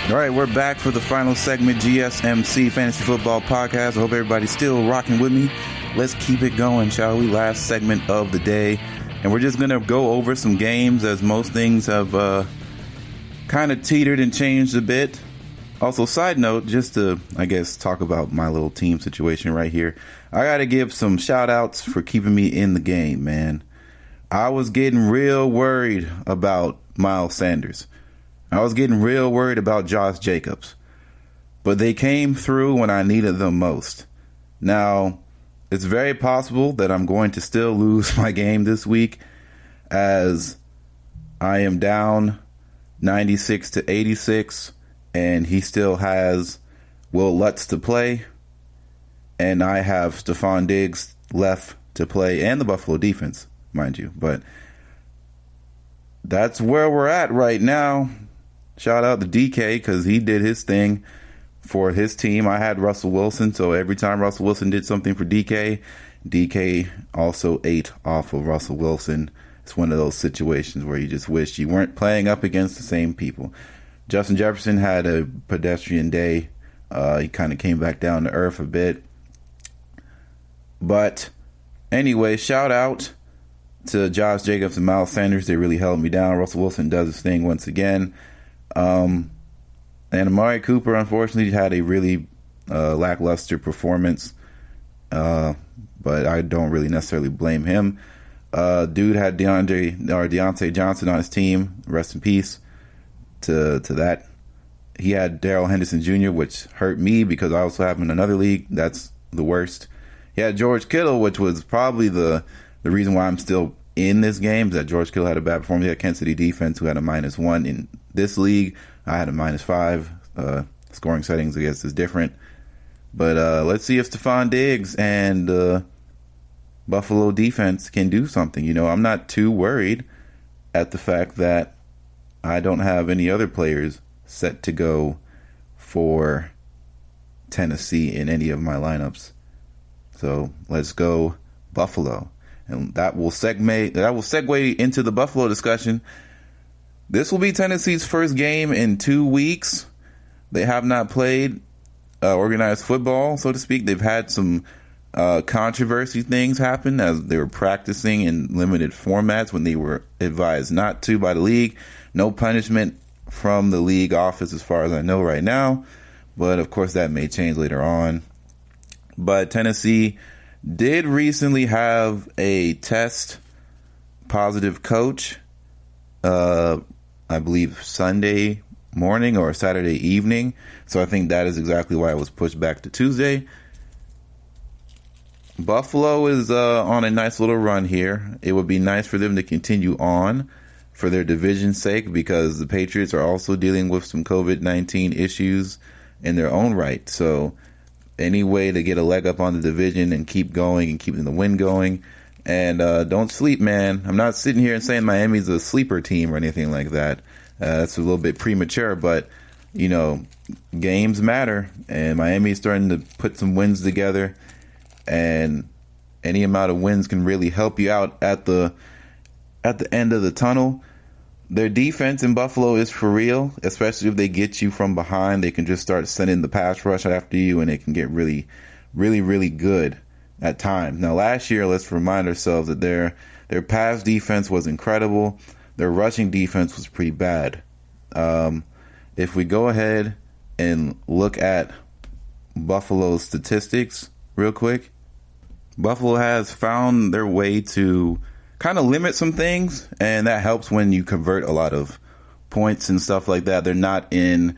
B: All right, we're back for the final segment, GSMC Fantasy Football Podcast. I hope everybody's still rocking with me. Let's keep it going, shall we? Last segment of the day. And we're just going to go over some games, as most things have kind of teetered and changed a bit. Also, side note, just to, I guess, talk about my little team situation right here. I got to give some shout outs for keeping me in the game, man. I was getting real worried about Miles Sanders. I was getting real worried about Josh Jacobs. But they came through when I needed them most. Now, it's very possible that I'm going to still lose my game this week, as I am down 96-86, and he still has Will Lutz to play, and I have Stephon Diggs left to play, and the Buffalo defense, mind you. But that's where we're at right now. Shout out to DK because he did his thing for his team. I had Russell Wilson, so every time Russell Wilson did something for DK, DK also ate off of Russell Wilson. It's one of those situations where you just wish you weren't playing up against the same people. Justin Jefferson had a pedestrian day. He kind of came back down to earth a bit. But anyway, shout out to Josh Jacobs and Miles Sanders. They really held me down. Russell Wilson does his thing once again. And Amari Cooper, unfortunately, had a really lackluster performance. But I don't really necessarily blame him. Dude had Deontay Johnson on his team. Rest in peace to that. He had Daryl Henderson Jr., which hurt me because I also have him in another league. That's the worst. He had George Kittle, which was probably the reason why I'm still in this game, is that George Kittle had a bad performance. He had Kansas City defense, who had a -1 in this league. I had a -5. Scoring settings, I guess, is different. But let's see if Stephon Diggs and Buffalo defense can do something. You know, I'm not too worried at the fact that I don't have any other players set to go for Tennessee in any of my lineups. So let's go Buffalo. And that will segue into the Buffalo discussion. This will be Tennessee's first game in 2 weeks. They have not played organized football, so to speak. They've had some controversy things happen as they were practicing in limited formats when they were advised not to by the league. No punishment from the league office as far as I know right now, but of course that may change later on. But Tennessee did recently have a test positive coach, I believe Sunday morning or Saturday evening, so I think that is exactly why it was pushed back to Tuesday. Buffalo is on a nice little run here. It would be nice for them to continue on for their division's sake, because the Patriots are also dealing with some COVID-19 issues in their own right. So any way to get a leg up on the division and keep going and keeping the win going. And don't sleep, man. I'm not sitting here and saying Miami's a sleeper team or anything like that. That's a little bit premature, but, you know, games matter. And Miami's starting to put some wins together. And any amount of wins can really help you out at the end of the tunnel. Their defense in Buffalo is for real, especially if they get you from behind. They can just start sending the pass rush after you, and it can get really, really, really good at times. Now, last year, let's remind ourselves that their pass defense was incredible. Their rushing defense was pretty bad. If we go ahead and look at Buffalo's statistics real quick, Buffalo has found their way to kind of limit some things, and that helps when you convert a lot of points and stuff like that. They're not in...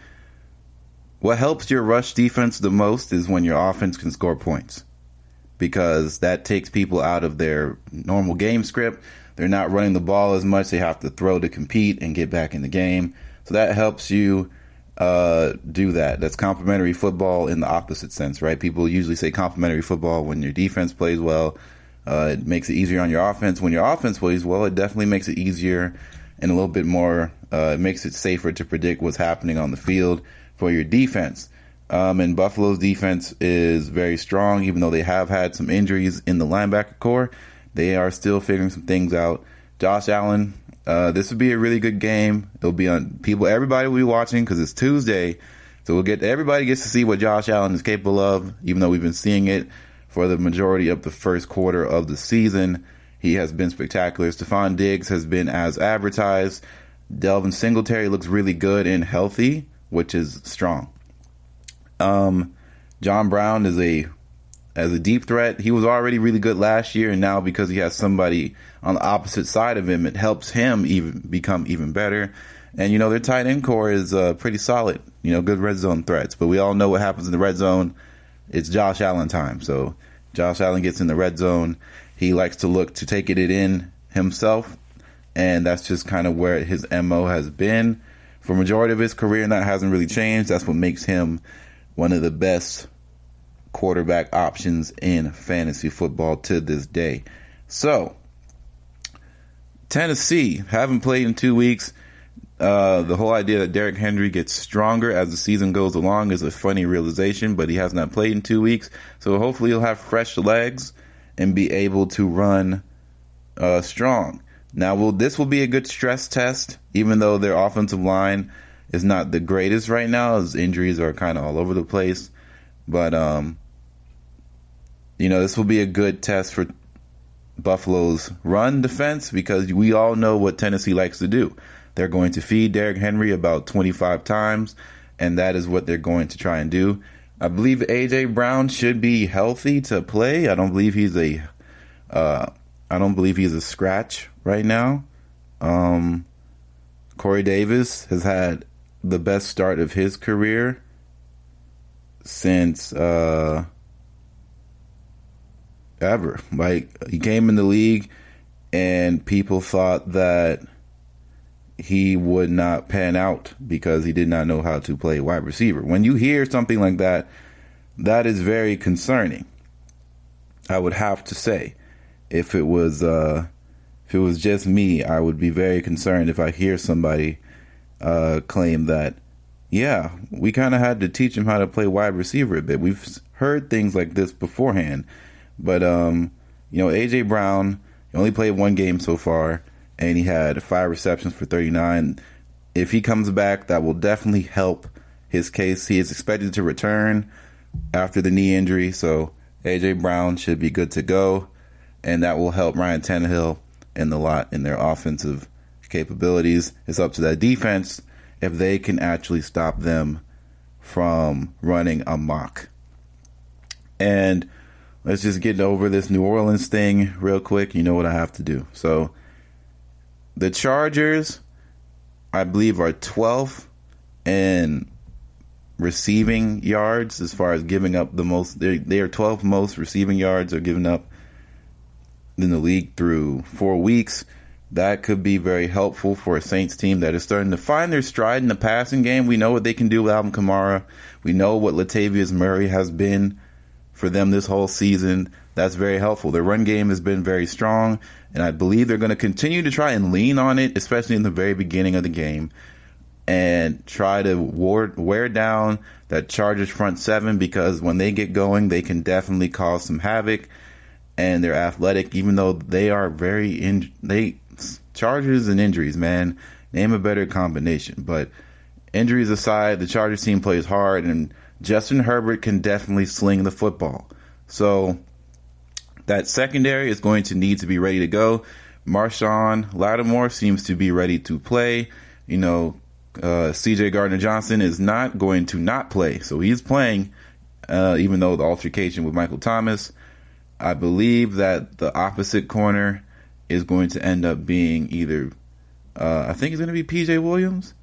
B: What helps your rush defense the most is when your offense can score points, because that takes people out of their normal game script. They're not running the ball as much. They have to throw to compete and get back in the game. So that helps you do that. That's complementary football in the opposite sense, right? People usually say complementary football when your defense plays well. It makes it easier on your offense. When your offense plays well, it definitely makes it easier and a little bit more, it makes it safer to predict what's happening on the field for your defense. And Buffalo's defense is very strong, even though they have had some injuries in the linebacker core. They are still figuring some things out. Josh Allen, this would be a really good game. It'll be on people. Everybody will be watching because it's Tuesday, so everybody gets to see what Josh Allen is capable of. Even though we've been seeing it for the majority of the first quarter of the season, he has been spectacular. Stephon Diggs has been as advertised. Delvin Singletary looks really good and healthy, which is strong. John Brown is as a deep threat. He was already really good last year, and now because he has somebody on the opposite side of him, it helps him become even better. And, you know, their tight end core is pretty solid, you know, good red zone threats. But we all know what happens in the red zone. It's Josh Allen time. So Josh Allen gets in the red zone. He likes to look to take it in himself. and that's just kind of where his MO has been for majority of his career, and that hasn't really changed. That's what makes him one of the best quarterback options in fantasy football to this day. So, Tennessee haven't played in 2 weeks. The whole idea that Derrick Henry gets stronger as the season goes along is a funny realization, but he has not played in 2 weeks. So hopefully he'll have fresh legs and be able to run strong. Now, this will be a good stress test, even though their offensive line is not the greatest right now, as injuries are kind of all over the place. But, this will be a good test for Buffalo's run defense, because we all know what Tennessee likes to do. They're going to feed Derrick Henry about 25 times, and that is what they're going to try and do. I believe A.J. Brown should be healthy to play. I don't believe he's a scratch right now. Corey Davis has had the best start of his career since ever. Like, he came in the league and people thought that he would not pan out because he did not know how to play wide receiver. When you hear something like that, that is very concerning. I would have to say, if it was just me, I would be very concerned if I hear somebody claim that, yeah, we kind of had to teach him how to play wide receiver a bit. We've heard things like this beforehand, but A.J. Brown, he only played one game so far, and he had 5 receptions for 39. If he comes back, that will definitely help his case. He is expected to return after the knee injury, so A.J. Brown should be good to go, and that will help Ryan Tannehill and the lot in their offensive capabilities. It's up to that defense if they can actually stop them from running amok. And let's just get over this New Orleans thing real quick. You know what I have to do. So, the Chargers, I believe, are 12th in receiving yards as far as giving up the most. They are 12th most receiving yards are given up in the league through 4 weeks. That could be very helpful for a Saints team that is starting to find their stride in the passing game. We know what they can do with Alvin Kamara. We know what Latavius Murray has been for them this whole season. That's very helpful. Their run game has been very strong, and I believe they're going to continue to try and lean on it, especially in the very beginning of the game, and try to wear down that Chargers front seven, because when they get going, they can definitely cause some havoc, and they're athletic, even though they are Chargers and injuries, man. Name a better combination. But injuries aside, the Chargers team plays hard, and Justin Herbert can definitely sling the football. So that secondary is going to need to be ready to go. Marshawn Lattimore seems to be ready to play. C.J. Gardner-Johnson is not going to not play. So he's playing, even though the altercation with Michael Thomas. I believe that the opposite corner is going to end up being either, I think it's going to be P.J. Williams,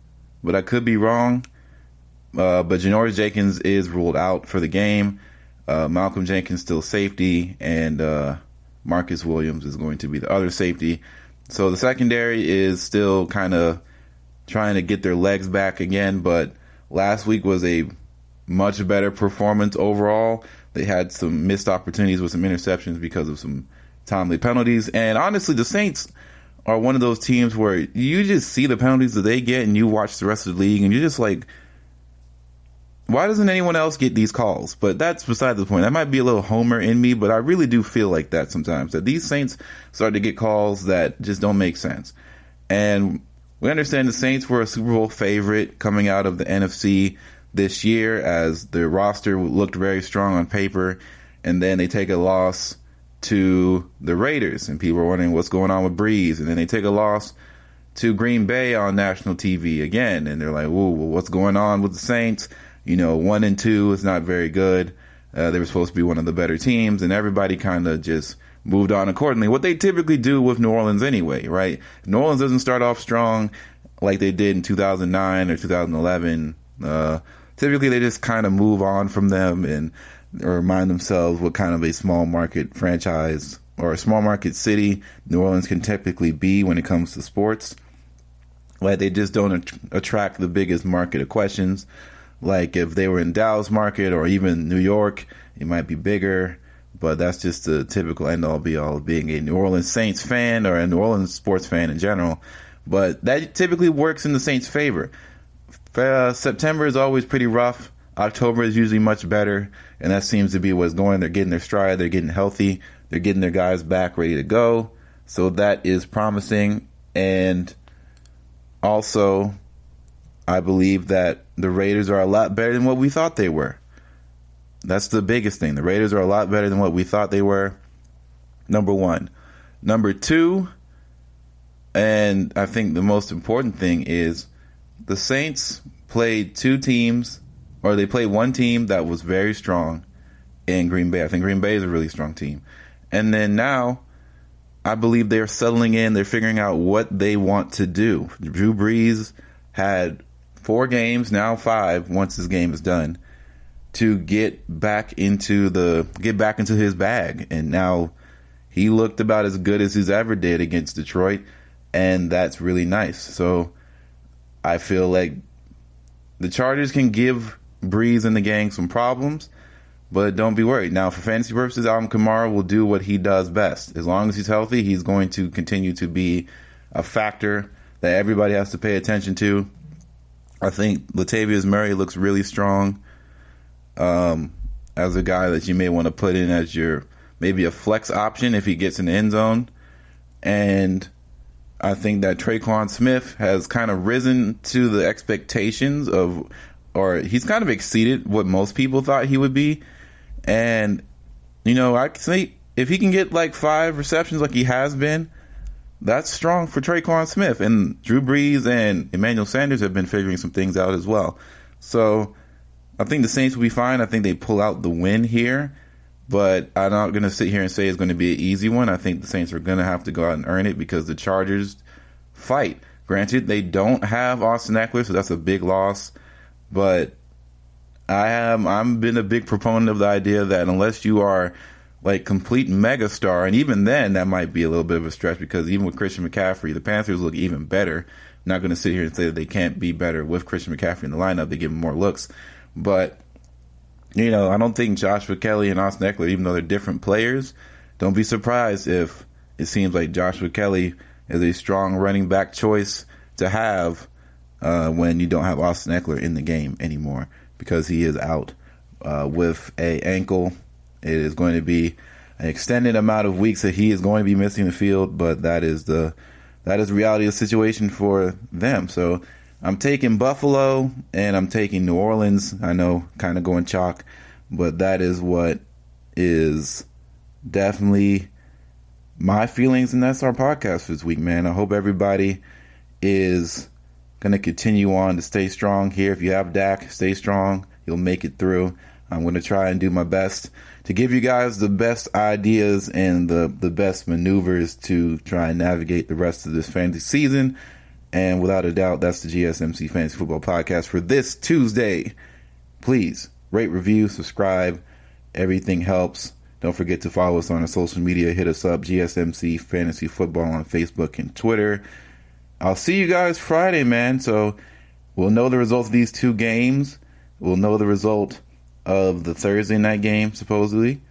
B: but I could be wrong. But Janoris Jenkins is ruled out for the game. Malcolm Jenkins still safety, and Marcus Williams is going to be the other safety. So the secondary is still kind of trying to get their legs back again, but last week was a much better performance overall. They had some missed opportunities with some interceptions because of some timely penalties. And honestly, the Saints are one of those teams where you just see the penalties that they get and you watch the rest of the league and you're just like, why doesn't anyone else get these calls? But that's beside the point. That might be a little homer in me, but I really do feel like that sometimes, that these Saints start to get calls that just don't make sense. And we understand the Saints were a Super Bowl favorite coming out of the NFC this year, as their roster looked very strong on paper, and then they take a loss to the Raiders, and people are wondering what's going on with Breeze, and then they take a loss to Green Bay on national TV again, and they're like, whoa, what's going on with the Saints? 1-2 is not very good. They were supposed to be one of the better teams, and everybody kind of just moved on accordingly. What they typically do with New Orleans anyway, right? If New Orleans doesn't start off strong like they did in 2009 or 2011, typically they just kind of move on from them and remind themselves what kind of a small market franchise or a small market city New Orleans can typically be when it comes to sports. Like, they just don't attract the biggest market of questions. Like, if they were in Dallas market or even New York, it might be bigger. But that's just the typical end-all, be-all of being a New Orleans Saints fan or a New Orleans sports fan in general. But that typically works in the Saints' favor. September is always pretty rough. October is usually much better, and that seems to be what's going. They're getting their stride. They're getting healthy. They're getting their guys back ready to go. So that is promising. And also, I believe that the Raiders are a lot better than what we thought they were. That's the biggest thing. The Raiders are a lot better than what we thought they were. Number one. Number two, and I think the most important thing is the Saints played two teams, or they played one team that was very strong in Green Bay. I think Green Bay is a really strong team. And then now, I believe they're settling in. They're figuring out what they want to do. Drew Brees had 4 games, now 5, once this game is done, to get back into his bag. And now he looked about as good as he's ever did against Detroit, and that's really nice. So I feel like the Chargers can give Breeze and the gang some problems, but don't be worried. Now, for fantasy purposes, Alvin Kamara will do what he does best. As long as he's healthy, he's going to continue to be a factor that everybody has to pay attention to. I think Latavius Murray looks really strong as a guy that you may want to put in as your maybe a flex option if he gets in the end zone. And I think that Tre'Quan Smith has kind of risen to the expectations of, or he's kind of exceeded what most people thought he would be. And, you know, I think if he can get like 5 receptions like he has been, that's strong for Tre'Quan Smith. And Drew Brees and Emmanuel Sanders have been figuring some things out as well. So I think the Saints will be fine. I think they pull out the win here. But I'm not going to sit here and say it's going to be an easy one. I think the Saints are going to have to go out and earn it because the Chargers fight. Granted, they don't have Austin Eckler, so that's a big loss. But I'm been a big proponent of the idea that unless you are like complete megastar, and even then that might be a little bit of a stretch because even with Christian McCaffrey, the Panthers look even better. I'm not going to sit here and say that they can't be better with Christian McCaffrey in the lineup. They give him more looks. But, you know, I don't think Joshua Kelly and Austin Eckler, even though they're different players, don't be surprised if it seems like Joshua Kelly is a strong running back choice to have when you don't have Austin Eckler in the game anymore because he is out with a ankle. It is going to be an extended amount of weeks that he is going to be missing the field, but that is the reality of the situation for them. So I'm taking Buffalo and I'm taking New Orleans. I know, kind of going chalk, but that is what is definitely my feelings, and that's our podcast for this week, man. I hope everybody is going to continue on to stay strong here. If you have Dak, stay strong. You'll make it through. I'm going to try and do my best to give you guys the best ideas and the best maneuvers to try and navigate the rest of this fantasy season. And without a doubt, that's the GSMC Fantasy Football Podcast for this Tuesday. Please rate, review, subscribe. Everything helps. Don't forget to follow us on our social media. Hit us up, GSMC Fantasy Football on Facebook and Twitter. I'll see you guys Friday, man. So we'll know the results of these 2 games. We'll know the result of the Thursday night game, supposedly,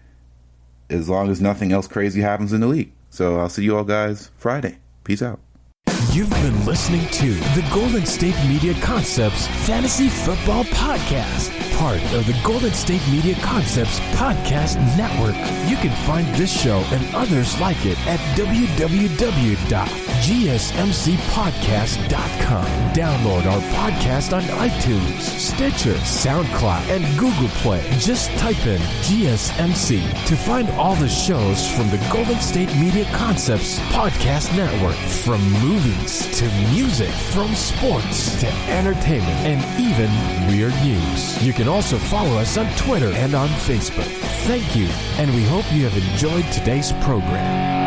B: as long as nothing else crazy happens in the league. So I'll see you all guys Friday. Peace out.
A: You've been listening to the Golden State Media Concepts Fantasy Football Podcast, part of the Golden State Media Concepts Podcast Network. You can find this show and others like it at www.gsmcpodcast.com. Download our podcast on iTunes, Stitcher, SoundCloud, and Google Play. Just type in GSMC to find all the shows from the Golden State Media Concepts Podcast Network, from movies to music, from sports to entertainment, and even weird news. You can also follow us on Twitter and on Facebook. Thank you, and we hope you have enjoyed today's program.